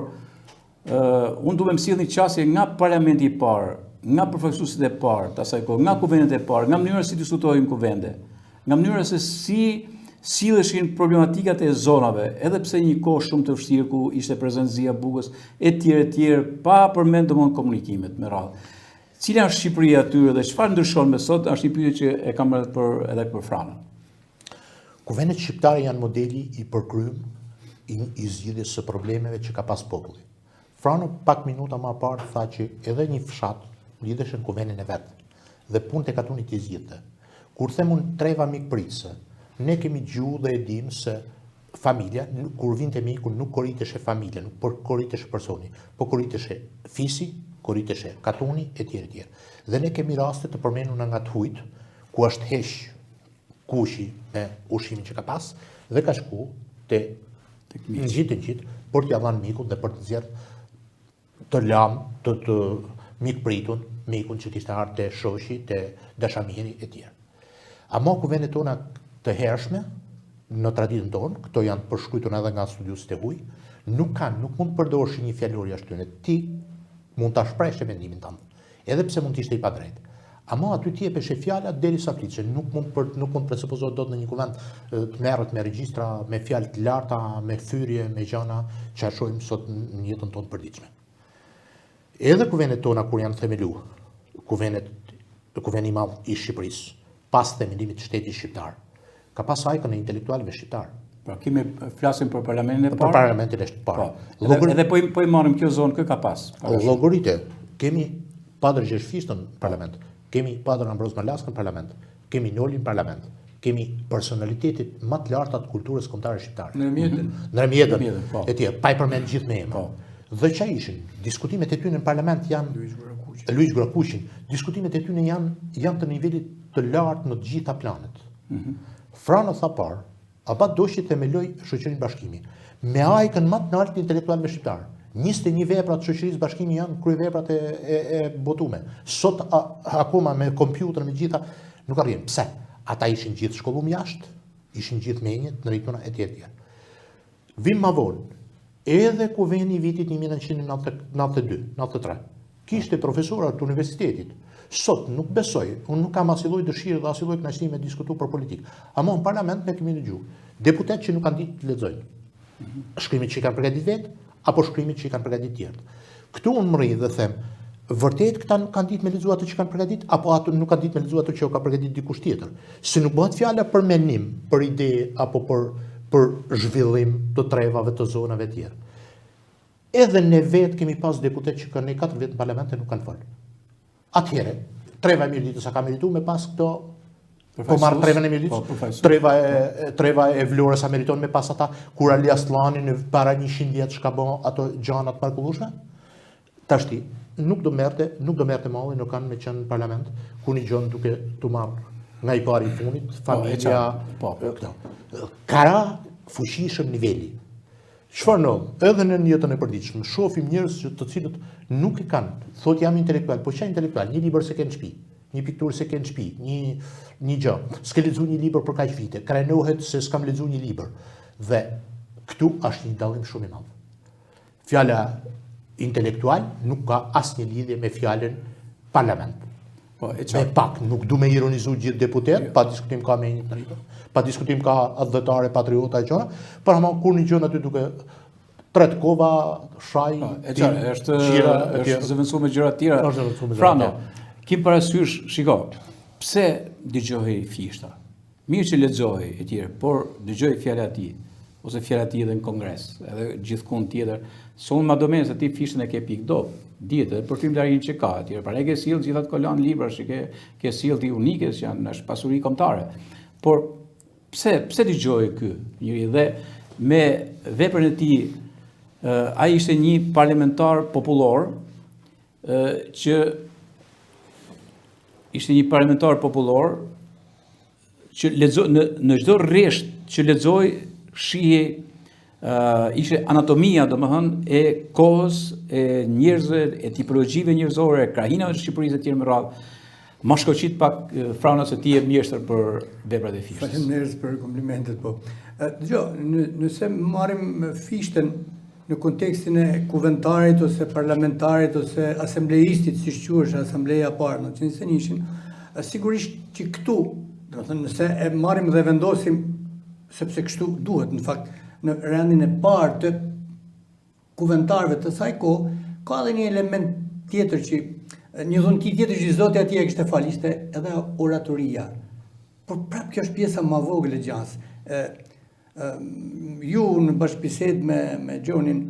unë duhet më sjell një qasje nga parlamenti i parë, nga përfaqësuesit e parë, të asaj kohë, nga kuvendet e parë, nga mënyra si diskutojmë kuvende, nga mënyra se si silleshin problematikat e zonave, edhe pse një kohë shumë të vështirë ku ishte prezencëzia Bugës e tjerë, pa përmend domosdoshmë komunikimet me radhë. Cila është Shqipëria atyre dhe çfarë ndryshon me sot, është një pyetje që e kam edhe për Franën. Kuvendet shqiptare janë modeli i përkrym i zgjidhjes së problemeve që ka pas populli. Frano pak minuta më parë tha që edhe një fshat lidhesh në kuvenin e vet dhe punët e katunit i zgjidhte. Kur them unë treva mikpritëse, ne kemi gjuhë dhe e dim se familja, kur vinte miku, nuk korriteshe familja, nuk korriteshe personi, po korriteshe fisi, korriteshe katuni, etj. Dhe ne kemi raste të përmenuna nga të hujt, ku është heq kushi me ushimin që ka pas, dhe ka shku të ngjit, për t'ja dhanë mikun dhe për të nxjerrë të lam, të mikpritun, mikun që kishte ardhur te shoqi, te dashamiri etj. Ama kuvendet tona të hershme, në traditën tonë, këto janë përshkruar edhe nga studiuesit e huaj, nuk mund përdorësh një fjalori ashtu tyre. Ti mund ta shprehësh mendimin tënd, edhe pse mund të ishte i padrejtë. Ama aty ti jepesh fjala derisa flitë, nuk mund presupozohet dot në një kuvent të merret me regjistra, me fjalë të larta, me thyrje, me gjëna që shohim sot në jetën tonë përditshme. Edhe kuvendet tona kur janë themeluar, kuveni i madh i Shqipërisë, pas themelimit të shtetit shqiptar, ka pas ajkën e intelektualëve shqiptar. Pra kemi flasim për parlamentin e parë. Për parlamentin e parë. Edhe po i marrim kjo zonë, kë ka pas. Llogaritë, kemi Padër Gjergjfishtën në parlament, kemi Padër Ambroz Malaskën në parlament, kemi Nolin në parlament, kemi personalitetit më të larta të kulturës kombëtare shqiptare. Nërmjetën, etj. Pa i përmend gjithë me emra. Dhe ç'a ishin? Diskutimet e tyre në parlament janë Luiz Grakuqin. Diskutimet e tyre janë të nivelit të lartë në të gjitha planet. Frano tha parë, apo doshi themeloj shoqërinë Bashkimi me ajkën më të lartë të intelektualëve shqiptar. 21 vepra të shoqërisë Bashkimi janë kryeveprat e botume. Sot akoma me kompjuter me gjitha nuk arrin. Pse? Ata ishin gjithë shkollum jashtë, ishin gjithë menjët në rituna etj. Vim ma vonë, edhe kuveni i vitit 1992-93, kishte profesorë të universitetit. Sot nuk besoj, unë nuk kam asnjë lloj dëshire dhe asnjë lloj kënaqësie me diskutu për politikë. Ama në parlament ne kemi dëgjuar deputet që nuk kanë ditë të lexojnë. Shkrimit që i kanë përgatitur vetë apo shkrimit që i kanë përgatitur tjerë. Këtu unë mri dhe them, vërtet këta nuk kanë ditë me lexuar ato që kanë përgatitur apo ato nuk kanë ditë me lexuar ato që u ka përgatitur dikush tjetër. Se nuk bëhet fjala për menim, për ide apo për zhvillim të trevave të zonave të tjera. Edhe ne vetë kemi pas deputet që kanë 4 vjet në parlament e nuk kanë folur. Atëherë, treva e Mirditës a ka merituar me pas këto, po marrë trevën e Mirditës, treva e Vlorës a meriton me pas ata, kur Ali Aslani në para 100 vjet shka bën ato gjanat mrekullueshme? Tashti, nuk do merrte malli, nuk kanë me qenë në parlament, ku një gjën duke të marrë nga i pari i funit, familja, këto. Kara fuqishëm niveli. Çfarë ndodh? Edhe në jetën e përditshme, shohim njerëz të cilët nuk e kanë, thotë jam intelektual, po çfarë intelektual? Një libër se ke në shtëpi, një pikturë se ke në shtëpi, një gjë. S'ke lexuar një libër për kaq vite, krenohet se s'kam lexuar një libër. Dhe këtu është një dallim shumë i madh. Fjala intelektual nuk ka asnjë lidhje me fjalën parlament. Me pak, nuk du me ironizu gjithë deputet, pa diskutim ka me një të rritër, pa diskutim ka adhetare, patriota e qona, për ama kur një gjënë aty duke Tretkova, Shaj, është zëvendësuar me gjëra të tjera. Frano, kim parasysh, shiko, pse dëgjohej fishta? Mirë që lexohej e tjerë, por dëgjohej fjala e tij, ose fjala e tij edhe në kongres, edhe gjithkund tjetër. Son ma domen se ti fishtën e ke pikë dihet edhe për filmlarin që ka atje. Pra ne ke sill gjithat kolon libra që ke sill ti unike që janë është pasuri kombëtare. Por pse dëgjoi ky njëri dhe me veprën e tij ai ishte një parlamentar popullor që në çdo rresht që lexoi shihej ishte anatomia domethënë e kohës, e njerëzve, e tipologjive njerëzore, e krahinave të Shqipërisë etj me radhë. Ma shkoqit pak Frano se ti je mjeshtër për veprat e fishtës. Faleminderit për komplimentet, po. Dgjoj, nëse marrim fishtën në kontekstin e kuventarit ose parlamentarit ose asembleistit, siç quhesh asambleja e parë në 1921, sigurisht që këtu, domethënë nëse e marrim dhe vendosim sepse kështu duhet në fakt në rendin e parë të kuventarëve të saj kohë, ka edhe një element tjetër që Një dhunti tjetër që zoti atje e kishte falë ishte edhe oratoria. Por prapë kjo është pjesa më vogël e gjans. Ju në bashkëbisedë me Gjonin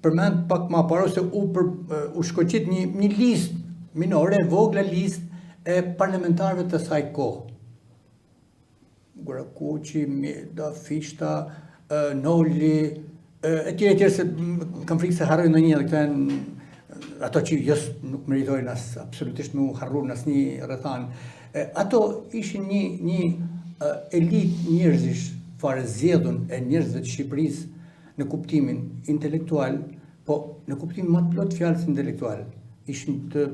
përmend pak më parë se u shkoqit një listë minore, vogla listë e parlamentarëve të saj kohë. Gurakuqi, Fishta, Noli, e tjerë se kam frikë se harroj ndonjë edhe këto janë ato që nuk meritojnë absolutisht me u harruar në asnjë rrethan. Ato ishin një elit njerëzish fare zgjedhur e njerëzve të Shqipërisë në kuptimin intelektual, po në kuptimin më të plot fjalës intelektual. Ishin të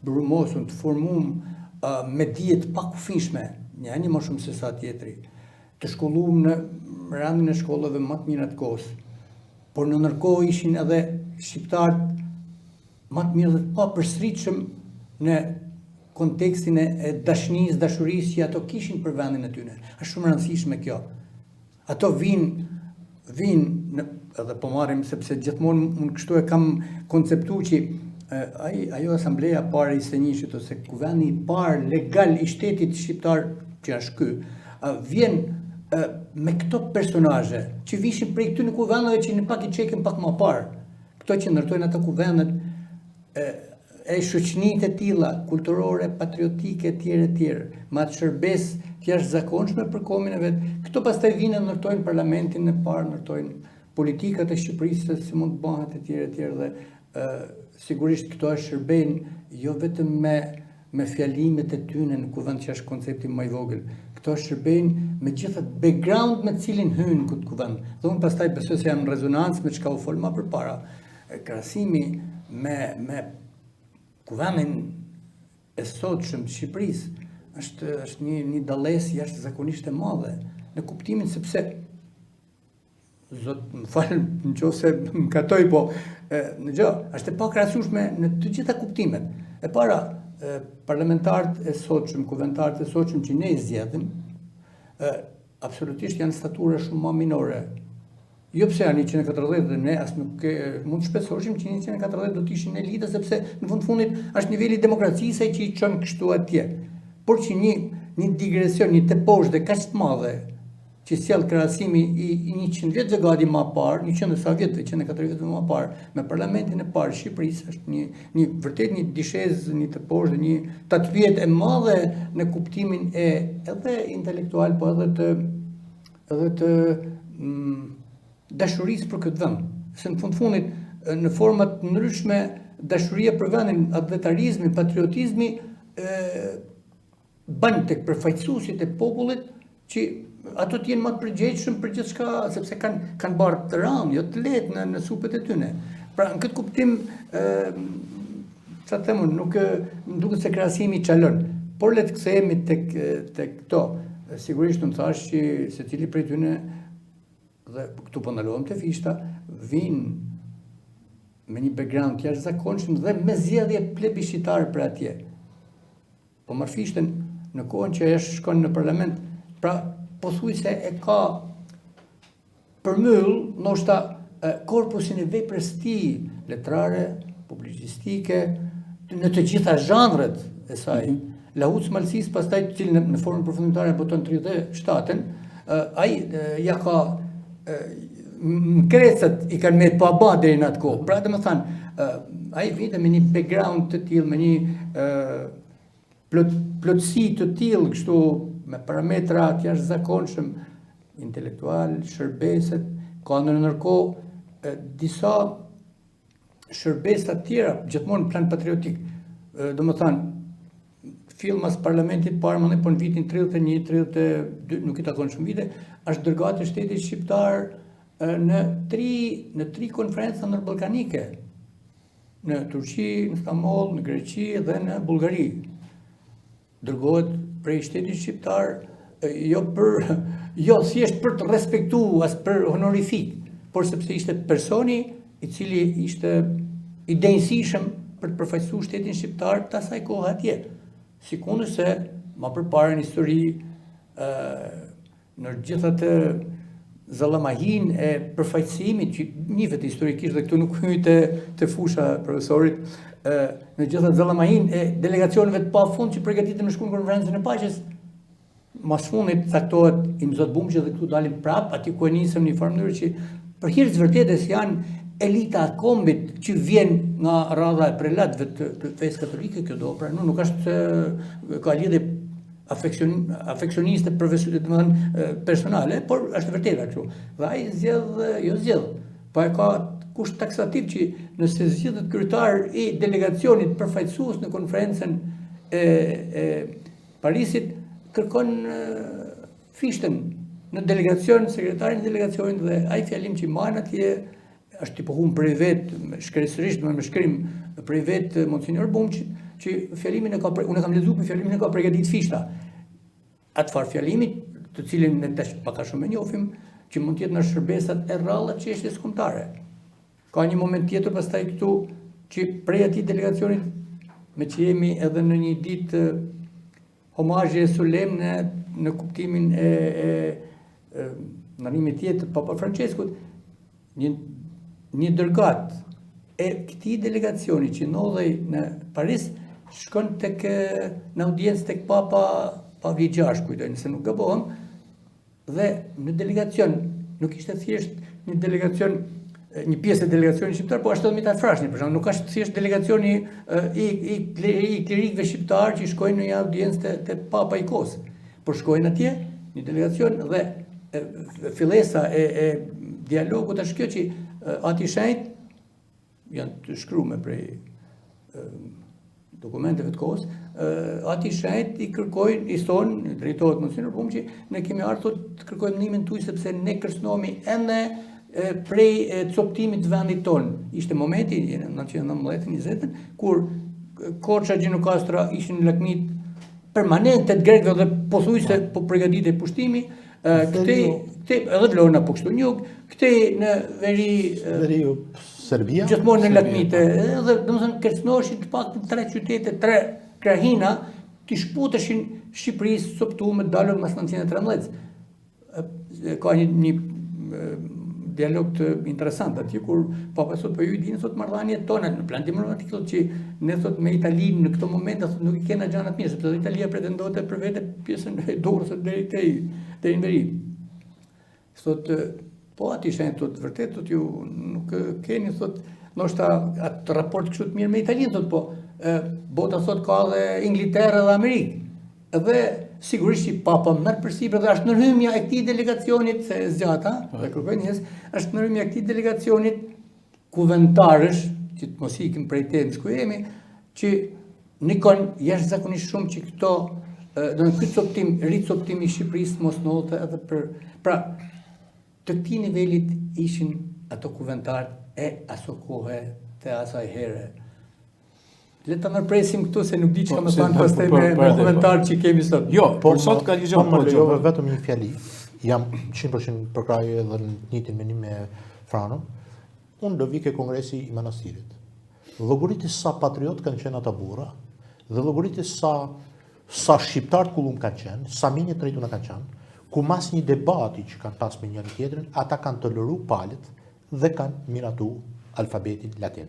brumosur, të formuar me dije të pakufishme, një më shumë se sa tjetri, të shkolluar në randin e shkollave më të mira të kohës. Por në ndërkohë ishin edhe shqiptarët më të mirë dhe të papërsëritshëm në kontekstin e dashurisë që ato kishin për vendin e tyre. Është shumë e rëndësishme kjo. Ato vinë edhe po marrim sepse gjithmonë unë kështu e kam konceptuar që ajo asambleja parë i Senjishit ose kuvendi i parë legal i shtetit shqiptar që është ky, vjen me këto personazhe që vishin prej këtyre kuvendeve që në pak i çekin pak më parë. Këto që ndërtojnë ato kuvendet e shoqënitë e tilla, kulturore, patriotike, etj, me atë shërbesë që është zakonshme për komin e vet. Këto pastaj vinë ndërtojnë parlamentin e parë, ndërtojnë politikat e Shqipërisë se si mund të bëhet etj dhe sigurisht këto shërbejnë jo vetëm me fjalimet e tyre në kuvend që është koncepti më i vogël. Këto shërbejnë me gjithë atë background me cilin hynë këtë kuvend. Dhe unë pastaj besoj se janë në rezonancë me çka u fol më përpara. Krahasimi me kuvendin e sotshëm të Shqipërisë është një dallesë jashtëzakonisht e madhe në kuptimin sepse Zot më falë nëse më katoj, po është e pakrahasueshme në të gjitha kuptimet. E para, parlamentarët e sotshëm, kuvendtarët e sotshëm që ne i zgjedhim, absolutisht janë statura shumë më minore. Jo pse janë 140 dhe ne as nuk mund të shpesoheshim që 140 do të ishin elite sepse në fundit është niveli i demokracisë që i çon kështu atje. Por që një digresion, një teposh dhe kaq të madhe që sjell krahasimi i 100 vjetëve gati më parë, 100 sa vjetë, 140 vjetëve më parë, me parlamentin e parë Shqipërisë, është vërtet një dishezë, një teposh dhe një tatvyet e madhe në kuptimin e edhe intelektual, po edhe të dashurisë për këtë vend. Se në fundit, në format ndryshme, dashuria për vendin, advetarizmi, patriotizmi, bën tek përfaqësuesit e popullit që ato të jenë më të përgjegjshëm për gjithçka, sepse kanë barë të rëndë, jo të lehtë në supet e tyre. Pra në këtë kuptim, çfarë them unë, nuk më duket se krahasimi çalon. Por le të kthehemi tek këto. Sigurisht unë thash që secili prej tyre dhe këtu po ndalohem te Fishta, vinë me një background të jashtëzakonshëm dhe me zgjedhje plebiscitare për atje. Po marr Fishtën në kohën që ajo shkon në parlament, pra pothuajse e ka përmyll ndoshta korpusin e veprës të tij letrare, publicistike, në të gjitha zhanret e saj. Lahuc Malsis, pastaj të cilin në formën përfundimtare boton 37-ën, ai ja ka kresat i kanë me pa ba deri në atë kohë. Pra domethënë, ai vjen me një background të tillë, me një plotësi të tillë kështu me parametra të jashtëzakonshëm, intelektual, shërbeset, ka ndërkohë disa shërbesa të tjera, gjithmonë në plan patriotik. Domethënë, filmas parlamentit parë, më po në vitin 31, 32, nuk i takon shumë vite, është dërguar te shteti shqiptar në tri konferenca ndërballkanike, në Turqi, në Stamboll, në Greqi dhe në Bullgari. Dërgohet prej shtetit shqiptar, jo thjesht për të respektuar as për honorific, por sepse ishte personi i cili ishte i denjësishëm për të përfaqësuar shtetin shqiptar të asaj kohe atje. Sikundër se më përpara në histori, në gjithë atë zallamahin e përfaqësimit që njihet historikisht dhe këtu nuk hyj te fusha profesorit, në gjitha zëllamahin e delegacioneve të pafund që përgatiten në shkuën konferencën e paqes, mas fundit caktohet i Zot Bumqi dhe këtu dalim prap, aty ku e nisëm një farë mënyrë që për hir të vërtetës janë elita e kombit që vjen nga radha e prelatëve të fesë katolike, kjo do pranu, nuk është ka lidhje afeksioniste personale, por është vërteta kështu. Dhe ai zgjedh, pa e ka kusht taksativ që nëse zgjedhet kryetar i delegacionit përfaqësues në konferencën e Parisit, kërkon fishtën në delegacion, sekretarin e delegacionit, dhe ai fjalim që marrën atje është i pohum prej vetë, shkresërisht me shkrim prej vetë Monsinjor Bumqit, që fjalimin unë kam lexuar, për fjalimin e ka përgatit fishta. Atë farë fjalimit, të cilin ne tash pak a shumë e njohim, që mund të jetë në shërbesat e rralla çështjes kombëtare. Ka një moment tjetër pastaj këtu që prej atij delegacionit, me që jemi edhe në një ditë homazhe solemne në kuptimin e ndërimit tjetër Papa Franceskut, një dërgat e këtij delegacioni që ndodhej në Paris shkon në audiencë tek Papa Pavli VI, kujtoj nëse nuk gabohem, dhe në delegacion nuk ishte thjesht një delegacion, një pjesë e delegacionit shqiptar, po ashtu mitar frashni, për shembull, nuk është thjesht delegacioni i klerikëve shqiptar që shkojnë në një audiencë te Papa i Kosë, por shkojnë atje një delegacion dhe fillesa e dialogut është kjo që ati shenjt janë të shkruar prej dokumenteve të kohës, ati shenjt i kërkojnë, i thonë, drejtohet Monsinjor Bumqi, ne kemi ardhur të kërkojmë ndihmën tuaj sepse ne kërcënohemi ende prej coptimit të vendit tonë. Ishte momenti në 1919, kur Korça, Gjinokastra ishin lakmit permanente të grekëve dhe pothuajse po përgatitej pushtimi, këtej edhe Vlorna po kështu njug, këtej në veri Serbia, gjithmonë në lakmite, edhe domethënë kërcënoheshin të paktën 3 qytete, 3 krahina, të shputeshin Shqipërisë coptuar me dalën mas 1913. Ka një dialog të interesant atje kur Papa sot po ju i dini sot marrëdhëniet tona në plan diplomatik, thotë që ne thot me Italinë në këto momente thotë nuk i kena gjana të mira, sepse Italia pretendonte për vete pjesën e dorës deri në veri. Thotë po aty shenjë thotë vërtet thotë ju nuk keni thotë ndoshta atë raport kështu të mirë me Italinë, thotë po bota thotë ka edhe Ingilterë dhe Amerikë. Edhe sigurisht që Papa merr përsipër dhe është ndërhyrja e këtij delegacionit, se zgjata, dhe kërkoj njerëz, është ndërhyrja e këtij delegacionit kuventarësh, që të mos ikim prej temës ku jemi, që nikon jashtëzakonisht shumë që këto, do të thotë ricoptimi i Shqipërisë mos ndodhte edhe pra të këtij nivelit ishin ato kuventarë e aso kohe të asaj here. Le ta ndërpresim këtu se nuk di çka më thënë pastaj me komentar që kemi sot. Jo, por sot ka ligjon po vetëm një fjali. Jam 100% përkrahje edhe në të njëjtin menim me Franon. Unë do vi ke kongresi i manastirit. Llogaritë sa patriot kanë qenë ata burra, dhe llogaritë sa shqiptar të kullum kanë qenë, sa minje të drejtuna kanë qenë, ku mas një debati që kanë pas me njëri tjetrin, ata kanë toleru palët dhe kanë miratu alfabetin latin.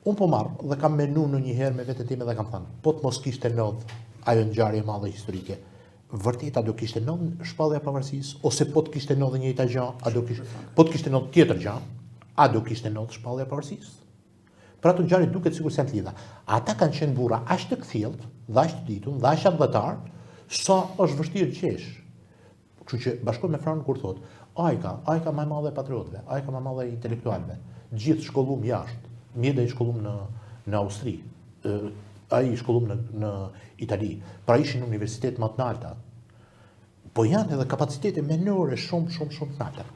Unë po marrë dhe kam menu në një herë me vetë time dhe kam thënë, po të mos kishte ndodhur ajo ngjarje e madhe historike, vërtet a do kishte ndodhur shpallja e pavarësisë, ose po të kishte ndodhur një njëjta gjë, po të kishte ndodhur tjetër gjë, a do kishte ndodhur shpallja e pavarësisë? Për ato ngjarje duket sikur janë të lidha. Ata kanë qenë burra aq të kthjellët, dhe aq të ditur, dhe aq advetar, sa është vështirë të qesh. Kështu që bashkon me Franon kur thotë, ai ka më madhe patriotëve, ai ka më madhe intelektualëve, gjithë shkollum jashtë. Mjeda i shkollum në Austri, ai i shkollum në Itali, pra ishin në universitet më të larta. Po janë edhe kapacitete menore shumë të larta.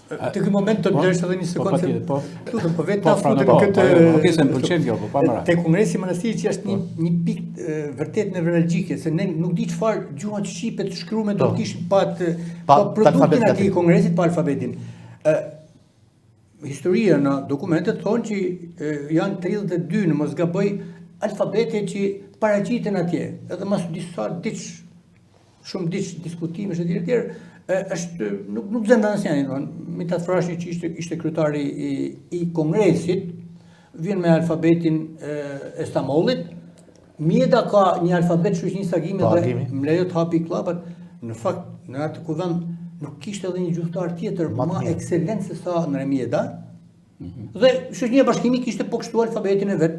Te ky moment të blesh edhe një sekondë. Po vetë ta futem këtë. Okej, se më pëlqen kjo, po pa marrë. Te kongresi i manastirit që është një pikë vërtet nevralgjike, se ne nuk di çfarë gjuha shqipe të shkruar do të kishin pa produktin aty i kongresit pa alfabetin. Historia në dokumentet thonë që janë 32 në mos gaboj alfabete që paraqiten atje, edhe mas disa shumë diskutimesh e tjerë, është nuk zëndan asnjëri, mi ta frashni që ishte kryetari i kongresit, vjen me alfabetin e Stamollit. Mjeda ka një alfabet shoqënisë agimi dhe më lejo të hapi klapat. Në fakt, në atë kuvend nuk kishte edhe një gjuhëtar tjetër ma ekselent se sa në Mjeda. Dhe shoqënia bashkimi kishte po kështu alfabetin e vet.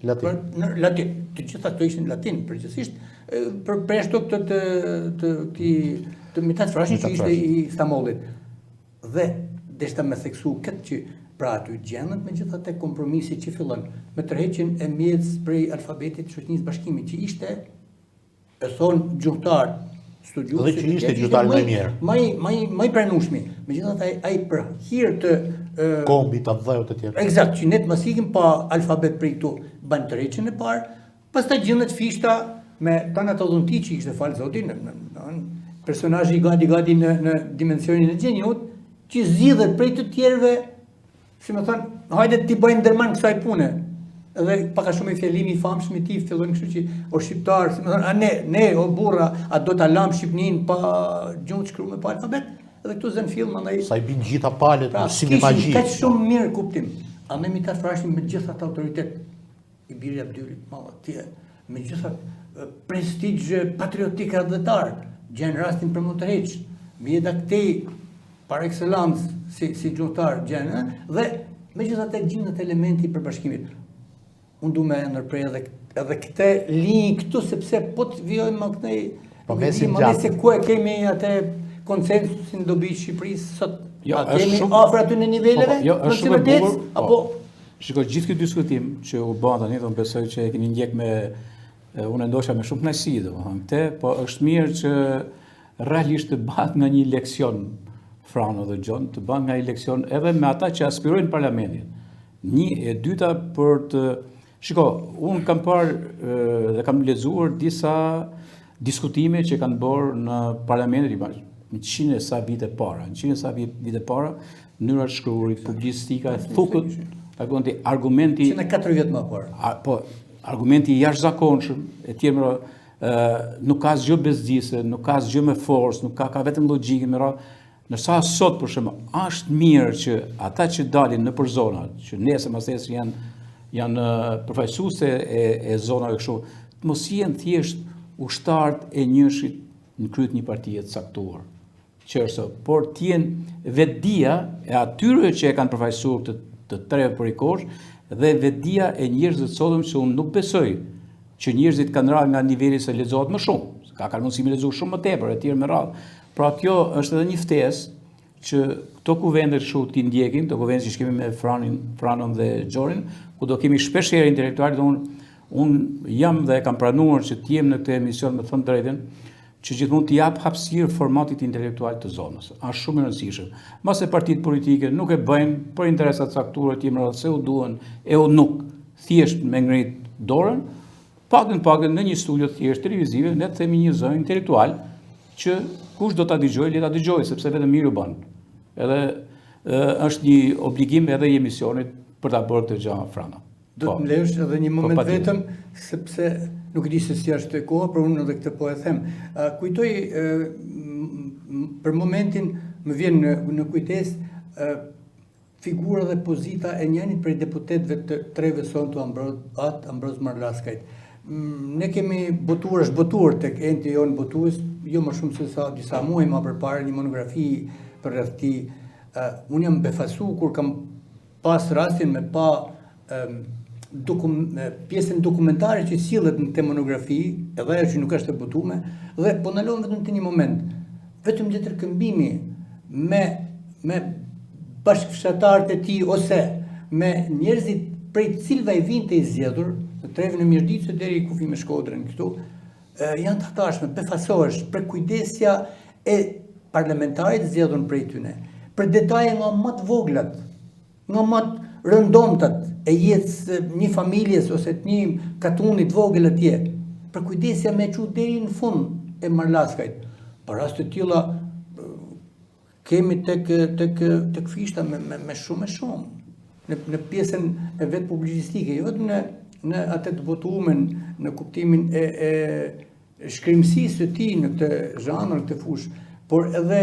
Latin. Të gjitha këto ishin latin, përgjithsisht për ashtu të Mithat Frashin që ishte i Stamollit. Dhe deshta me theksu këtë që pra aty gjendet me gjithate kompromisi që fillon me tërheqjen e mjedis prej alfabetit shoqënisë bashkimi që ishte e thonë gjuhëtar studiues dhe që ishte gjuhëtar më i mirë. Më i pranueshmi. Megjithatë ai për hir të kombit të dhëut të tjerë. Eksakt, që ne të mos ikim pa alfabet prej këtu, ban tërheqjen e parë, pastaj gjendet fishta me Tanat Odhunti që ishte fal zotin, personazhi gati në dimensionin e gjeniut, që zgjidhet prej të tjerëve. Si më thënë, hajde t'i bëjmë ndërman kësaj pune. Edhe paka shumë i fjallimi i famshëm i tij fillojnë kështu që o shqiptar, si më thënë, ne o burra, a do ta lam Shqipnin pa gjuhë shkruar pa alfabet? Edhe këtu zën film andaj. Sa i bin gjitha palët si me magji. Kaq shumë mirë kuptim. Andaj Mithat Frashin me gjithë atë autoritet i biri Abdylit, atje, me gjithë prestigj patriotik adhetar, gjen rastin për më të heq. Mjeda këtej par excellence si gjuhëtar gjenë, dhe me gjithatë gjendet elementi i përbashkimit. Unë du me ndërprej edhe këte linjë këtu, sepse po të vjojmë më këtej, më se ku e kemi atë konsensusin dobi Shqipërisë sot, a kemi afër aty në niveleve? Jo, është shumë e bukur. Shiko, gjithë këtë diskutim që u bën tani, do besoj që e keni ndjek me unë ndoshta me shumë kënaqësi, domethënë, po është mirë që realisht të bëhet nga një leksion Frano dhe Gjon, të bën nga një leksion edhe me ata që aspirojnë parlamentin. Një e dyta për të... Shiko, unë kam parë dhe kam lexuar disa diskutime që kanë bërë në parlamentin në 100 e sa vite para. Në 100 e sa vite para, mënyra e shkruarit, publicistika, thukët, argumenti... 104 vjet më parë. Po, argumenti i jashtëzakonshëm, e tjerë nuk ka asgjë bezdise, nuk ka asgjë me forcë, nuk ka vetëm logjikë me radhë. Nërsa sot, për shembull, është mirë që ata që dalin në për zonat, që nesër mas nesër janë përfaqësuese e zonave kështu, të mos jenë thjesht ushtarët e njëshit në kryet një partie të caktuar. Qërso, por t'jenë vetdia e atyre që e kanë përfaqësuar të treve për i kosh, dhe vetdia e njerëzit sotëm që unë nuk besoj që njerëzit kanë rarë nga niveli se lexohet më shumë. Ka mundësi me lexuar shumë më tepër, e tjerë me radhë. Pra kjo është edhe një ftesë që këto kuvende kështu t'i ndjekim, këto kuvende që kemi me Franon dhe Gjorin, ku do kemi shpesh herë intelektuale, unë jam dhe kam pranuar që t'jem në këtë emision me thënë drejtën, që gjithmonë t'i jap hapësirë formatit intelektual të zonës. Është shumë e rëndësishëm. Mase partitë politike nuk e bëjnë për interesat caktuara të jemi se u duan e u nuk, thjesht me ngrit dorën, pakën në një studio thjesht televizive, ne të themi një zë intelektual që kush do ta dëgjojë, le ta dëgjojë, sepse vetëm mirë u bën. Edhe është një obligim edhe i emisionit për ta bërë këtë gjë Frana. Do të më lejosh edhe një moment vetëm, sepse nuk e di se si është koha, por unë edhe këtë po e them. Kujtoj për momentin më vjen në kujtesë figura dhe pozita e njënit prej deputetëve të treve sontu Ambroz Marlaskajt. Ne kemi botuar, është botuar tek enti jonë botues, jo më shumë se sa disa muaj më përpara një monografi për rreth tij. Unë jam befasu kur kam pas rastin me pa pjesën dokumentare që sillet në këtë monografi, edhe ajo që nuk është e botuar, dhe po ndalon vetëm te një moment. Vetëm ndërkëmbimi me bashkëfshatarët e tij ose me njerëzit prej cilëve i vinte i zgjedhur, të trevën e Mirdicë deri i kufi me Shkodrën këtu, janë të hatashme, befasohesh për kujdesja e parlamentarit zgjedhur prej tyne, për detaje nga më të voglat, nga më të rëndomtat e jetës një familjes ose të një katuni të vogël atje, për kujdesja me çu deri në fund e Marlaskajt. Për rast të tilla kemi tek fishta me shumë. Në pjesën e vetë publicistike, jo vetëm në atë të botumen, në kuptimin e shkrimësisë të tij në këtë zhanër, këtë fushë, por edhe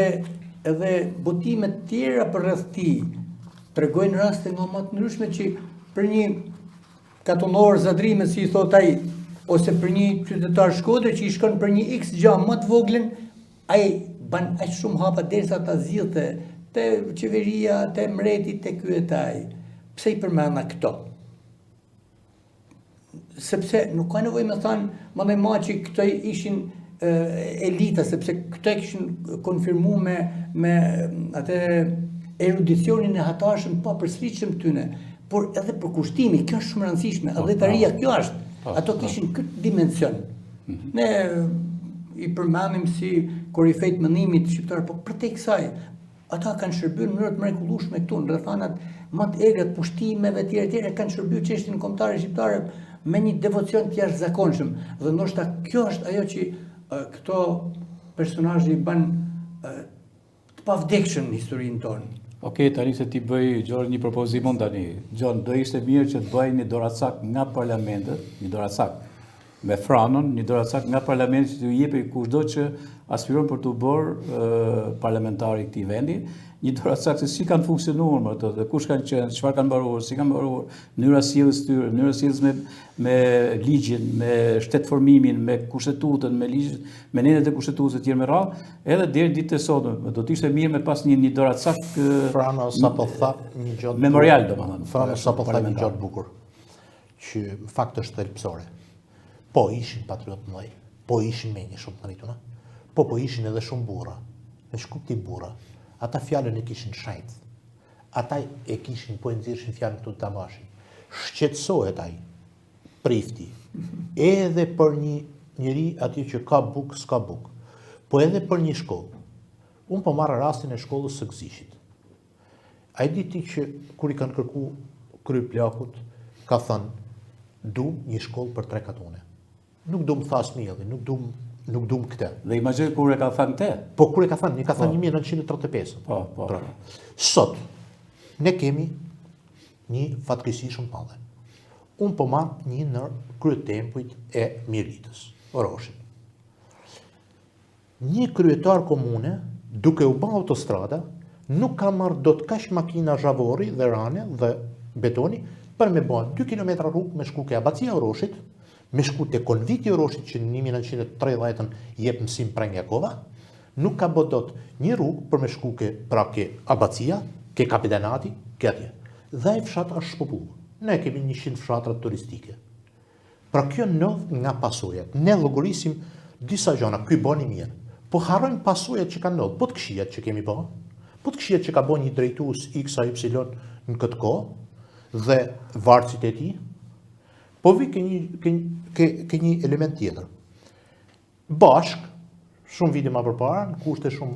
botimet tjera për rreth tij tregojnë raste nga më të ndryshme që për një katonor zadrime, si i thot ai, ose për një qytetar Shkodër që i shkon për një X gjë më të voglen, ai ban aq shumë hapa derisa ta zgjidhte te qeveria, te mreti, te ky e te ai. Pse i përmenda këto? Sepse nuk ka nevojë me thënë më ma që këto ishin elita, sepse këto kishin konfirmu me atë erudicionin e hatashëm pa përsëritshëm tyne, por edhe për kushtimi, kjo është shumë rëndësishme, edhe taria kjo është, ato kishin këtë dimension. Ne i përmendim si korifejt mendimit shqiptar, po përtej kësaj, ata kanë shërbyer në mënyrë të mrekullueshme këtu, në rrethanat më të egër të pushtimeve tjera kanë shërbyer çështjen kombëtare shqiptare me një devocion të jashtëzakonshëm. Dhe ndoshta kjo është ajo që këto personazhe i bën të pavdekshëm në historinë tonë. Okej, tani se ti bëj Gjon një propozimon tani. Gjon, do ishte mirë që të bëj një doracak nga parlamentet, një doracak me Franon, një doracak nga parlamenti që t'u jepi kushdo që aspiron për të bërë parlamentar i këtij vendi, një doracak se si kanë funksionuar më ato, dhe kush kanë qenë, çfarë kanë mbaruar, si kanë mbaruar, mënyra sjelljes tyre, mënyra sjelljes me ligjin, me shtetformimin, me kushtetutën, me ligjin, me nenët e kushtetutës e tjerë me radhë, edhe deri ditën e sotme. Do të ishte mirë me pas një doracak Frano sapo tha një gjë memorial, domethënë. Frano sapo tha një gjë të bukur, që në fakt është thelbësore. Po ishin patriot mëdhej, po ishin menjë shumë të rrituna, po ishin edhe shumë burra, me shkuptim burra. Ata fjalën e kishin shajt, ata e kishin po e nxirrshin fjalën këtu të damashin. Shqetësohet ai, prifti, edhe për një njeri aty që ka buk, s'ka buk, po edhe për një shkollë. Unë po marrë rastin e shkollës së Gzishit. Ai di ti që kur i kanë kërku kryplakut, ka thënë, dum një shkollë për 3 katone. Nuk dum thas mielli, nuk dum këtë. Dhe imagjino kur e ka thënë këtë. Po kur e ka thënë, ka thënë 1935. Po. Sot ne kemi një fatkeqësi shumë të madhe. Unë po marr një në kryetempujt e Miritës, Oroshin. Një kryetar komune, duke u bë autostrada, nuk ka marrë dot kaq makina zhavori dhe rane dhe betoni për me bën 2 kilometra rrugë me shku ke Abacia Oroshit, me shku te Konviti Oroshit që në 1930 jep mësim Prangjakova, nuk ka bë dot një rrugë për me shku ke pra ke Abacia, ke Kapitanati, ke atje. Dhe ai fshat është shpopullu. Ne kemi 100 fshatra turistike. Pra kjo ndodh nga pasojat. Ne llogarisim disa gjëra, ky bën i mirë. Po harrojmë pasojat që kanë ndodhur, po të këqijat që kemi bërë, po të këqijat që ka bën një drejtues X a Y në këtë kohë dhe varësit e tij. Po vi ke një element tjetër. Bashk, shumë vite më përpara, në kushte shumë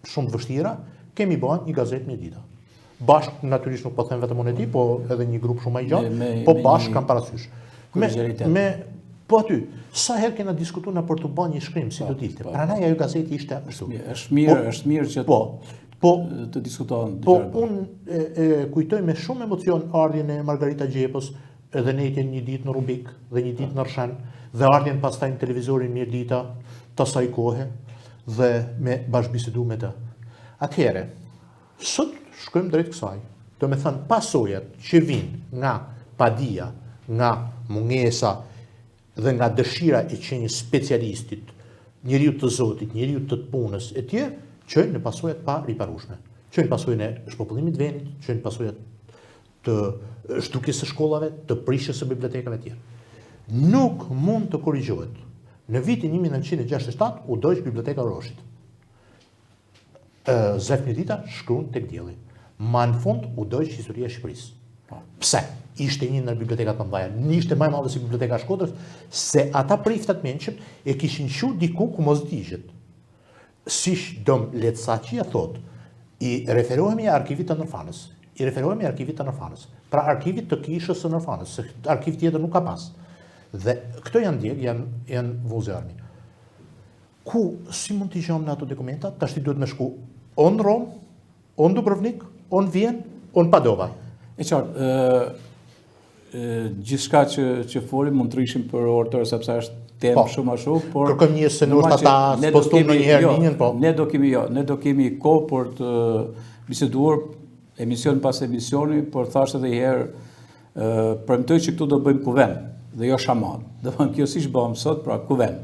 të vështira, kemi bën një gazetë një dita. Bashk natyrisht nuk po them vetëm unë e ti, po edhe një grup shumë më i gjatë, po bashk kanë parasysh. Po aty, sa herë kena diskutuar na për të bën një shkrim si do dilte. Prandaj ajo gazeti ishte ashtu. Është mirë që të diskutohen. Po unë kujtoj me shumë emocion ardhjen e Margarita Gjepës, edhe netjen një ditë në Rubik dhe një ditë në Rshan, dhe ardhjen pastaj në televizorin Mirdita të asaj kohe dhe me bashkëbisedu me të. Atëherë, sot shkojmë drejt kësaj. Do me thënë pasojat që vinë nga padia, nga mungesa dhe nga dëshira e qenje specialistit, njeriu të zotit, njeriu të punës e tjerë, çojnë në pasojat pa riparueshme. Çojnë pasojën e shpopullimit të vendit, çojnë pasojat të shtukjes së shkollave, të prishjes së bibliotekave të tjera. Nuk mund të korrigjohet. Në vitin 1967 u doq biblioteka Oroshit. Zef Mirdita shkruan tek dielli. Ma në fund u doq historia e Shqipërisë. Pse? Ishte një ndër bibliotekat më të mëdha. Ishte më e madhe si biblioteka e Shkodrës, se ata priftat mençëm e kishin qu diku ku mos digjet. Siç Dom Letsaçi thot, i referohemi arkivit të Ndërfanës. Pra arkivit të kishës së Ndërfanës, se arkiv tjetër nuk ka pas. Dhe këto janë djeg, janë vuzjarni. Ku, si mund t'i gjom në ato dokumenta, tash ti duhet me shku on Rom, on Dubrovnik, on Vjen, on Padova. E qartë, gjithçka që folim mund të rishim për orë tërë, sepse është temë shumë a shumë, por... Kërkëm një se nështë ata postum në njëherë linjën, po... Ne do kemi kohë për të biseduar emision pas emisioni, por thashtë edhe i herë premtoj që këtu do bëjmë kuven, dhe jo shaman. Dhe kjo si shbëm sot, pra kuven.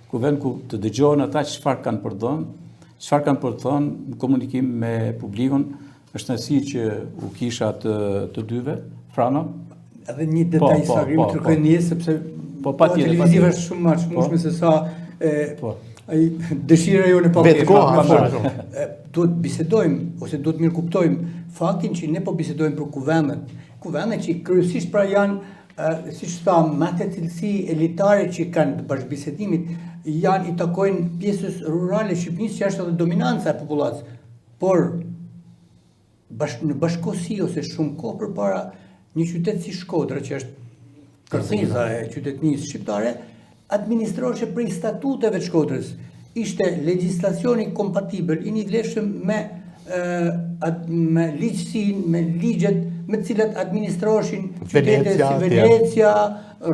Kuven ku të dëgjohen ata çfarë kanë për të thënë në komunikim me publikun. Është nësi që u kisha të dyve, Frano. Edhe një detaj sa grim të kërkoj një, sepse televiziva është shumë ma çmueshme se sa dëshira jonë pa duhet bisedojmë, ose duhet mirë kuptojmë faktin që ne po bisedojmë për kuvendet. Kuvendet që kryesisht pra janë, siç tham, me atë cilësi elitare që kanë të bashkëbisedimit, janë i takojnë pjesës rurale Shqipërisë që është edhe dominanca e popullatës. Por në bashkëkohësi ose shumë kohë përpara, një qytet si Shkodra, që është kërthiza e qytetnisë shqiptare, administrohej prej statuteve të Shkodrës. Ishte legjislacioni kompatibël, i nivleshëm me ligjësinë, me ligjet me të cilat administroheshin qytete si Venecia,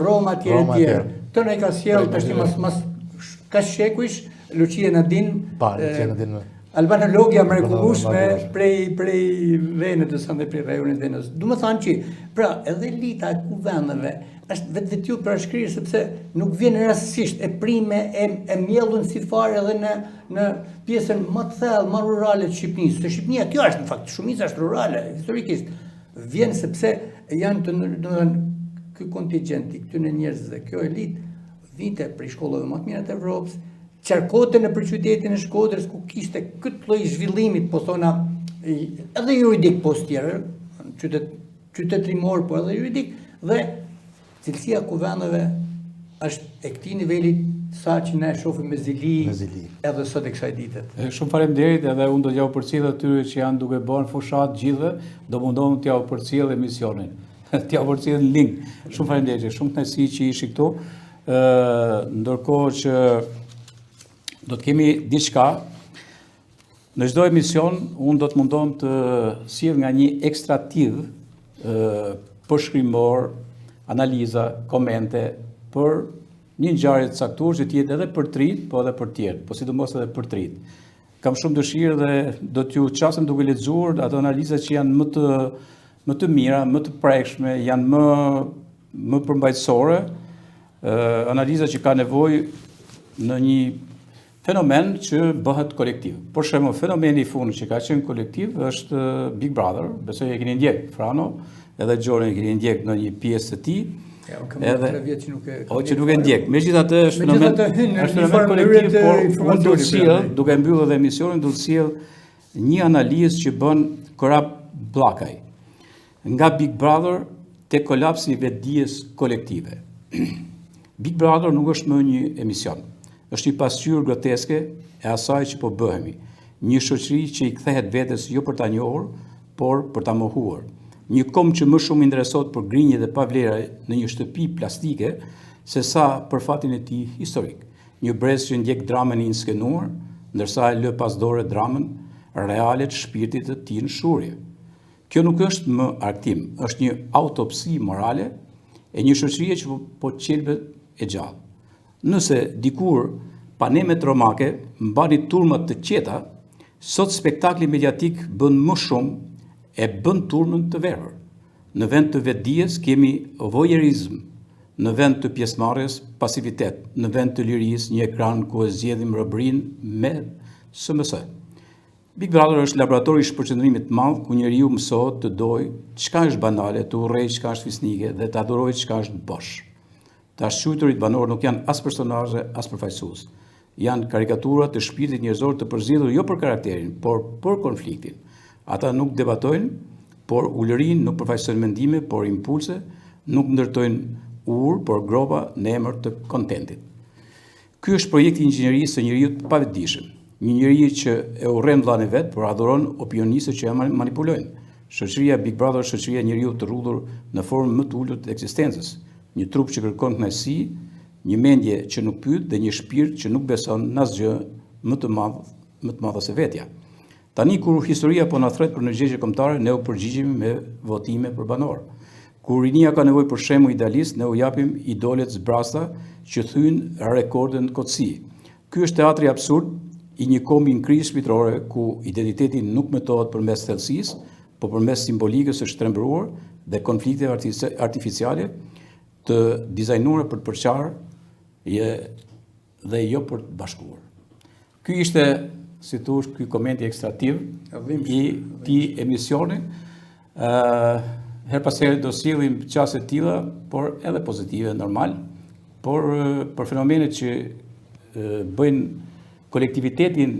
Roma, tjerë. Tëna i ka sjellë tash mas ka shekuish Lucia Nadin, albanologja mrekullueshme prej Venetës dhe prej rajonit Venës. Do të thonë që pra edhe elita e kuvendeve është vetë për shkrirë, sepse nuk vjen rastësisht e prime e mjellun si fare edhe në pjesën më të thellë, më rurale të Shqipërisë. Se Shqipënia kjo është në fakt, shumica është rurale, historikisht. Vjen sepse janë ky kontingjent i këtyre njerëzve, kjo elit vinte prej shkollave më të mira të Evropës, qarkote në për qytetin e Shkodrës ku kishte këtë lloj zhvillimit, po thona, edhe juridik po tjerë, qytetrimor po edhe juridik, dhe cilësia kuvendeve është e këtij niveli sa që ne shohim me zili edhe sot e kësaj dite. Shumë faleminderit, edhe unë do t'ja u përcjell atyre që janë duke bërë fushat gjithëve, do mundohem t'ja u përcjell emisionin, t'ja u përcjell në link. Shumë faleminderit, shumë kënaqësi që ishi këtu. Ndërkohë që do të kemi diçka, në çdo emision unë do të mundohem të sjell nga një ekstrativ përshkrimor, analiza, komente për një ngjarje të caktuar që të jetë edhe për trit, po edhe për tjerë, po sidomos edhe për trit. Kam shumë dëshirë dhe do t'ju çastem duke lexuar ato analiza që janë më të mira, më të prekshme, janë më përmbajtësore, analiza që ka nevojë në një fenomen që bëhet kolektiv. Për shembull, fenomeni i fundit që ka qenë kolektiv është Big Brother, besoj e keni ndjek, Frano, edhe Gjorën e keni ndjek në një pjesë të tij. Edhe që nuk e ndjek. Megjithatë është fenomen kolektiv, por unë do të sjell, duke mbyllur edhe emisionin, do të sjell një analizë që bën Korab Bllakaj. Nga Big Brother te kolapsi i vetdijes kolektive. Big Brother nuk është më një emision. Është një pasqyrë groteske e asaj që po bëhemi. Një shoqëri që i kthehet vetes jo për ta njohur, por për ta mohuar. Një kom që më shumë interesohet për grinje dhe pavlera në një shtëpi plastike se sa për fatin e tij historik. Një brez që ndjek dramën e inskenuar, ndërsa e lë pas dore dramën reale të shpirtit të tij në shurje. Kjo nuk është më arktim, është një autopsi morale e një shoqërie që po qelbet e gjallë. Nëse dikur panemet romake mbani turmat të qeta, sot spektakli mediatik bën më shumë e bën turmën të verër. Në vend të vetdijes kemi voyerizëm, në vend të pjesëmarrjes pasivitet, në vend të lirisë një ekran ku e zgjedhim robërinë me SMS. Big Brother është laboratori i shpërqendrimit të madh ku njeriu mësohet të dojë çka është banale, të urrejë çka është fisnike dhe të adhurojë çka është bosh. Të ashtuiturit banor nuk janë as personazhe, as përfaqësues. Janë karikatura të shpirtit njerëzor të përzgjedhur jo për karakterin, por për konfliktin. Ata nuk debatojnë, por ulërinë, nuk përfaqësojnë mendime, por impulse, nuk ndërtojnë urë, por gropa në emër të kontentit. Ky është projekti i inxhinierisë së njeriu të pavetdijshëm. Një njeri që e urren vllain e vet, por adhuron opinionistët që e manipulojnë. Shoqëria Big Brother është shoqëria e njeriu të rrudhur në formë më të ulët të ekzistencës. Një trup që kërkon kënaqësi, një mendje që nuk pyet dhe një shpirt që nuk beson në asgjë më të madh se vetja. Tani kur historia po na thret për në gjegje kombëtare, ne u përgjigjemi me votime për banor. Kur rinia ka nevojë për shembull idealist, ne u japim idolet zbrasta që thyen rekorde në kotësi. Ky është teatri absurd i një kombi në krizë shpirtërore ku identiteti nuk metohet përmes thellësisë, por përmes simbolikës së shtrembëruar dhe konflikteve artificiale të dizajnuara për të përqarë dhe jo për të bashkuar. Ky ishte, si thush, ky komenti ekstrativ i këtij emisioni. Her pas here do sillim çaste të tilla, por edhe pozitive, normal, por për fenomenet që bëjnë kolektivitetin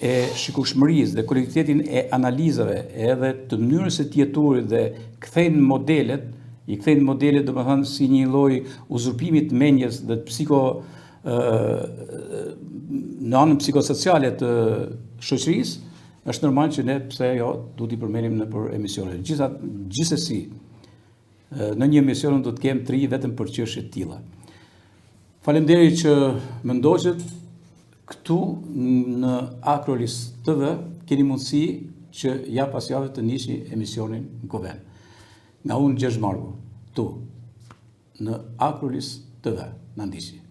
e shikueshmërisë dhe kolektivitetin e analizave edhe të mënyrës së të jetuarit dhe kthejnë modelet, domethënë si një lloj uzurpimi të mendjes dhe në anën psikosociale të shoqërisë, është normal që ne pse jo duhet i përmendim në për emisione. Gjithsesi, në një emision do të kem 3 vetëm për çështje të tilla. Faleminderit që më ndoqët këtu në Akrolis TV, keni mundësi që ja pas javë të niqni emisionin në Koven. Nga unë Gjergj Margu, tu në Akrolis TV, na ndiqni.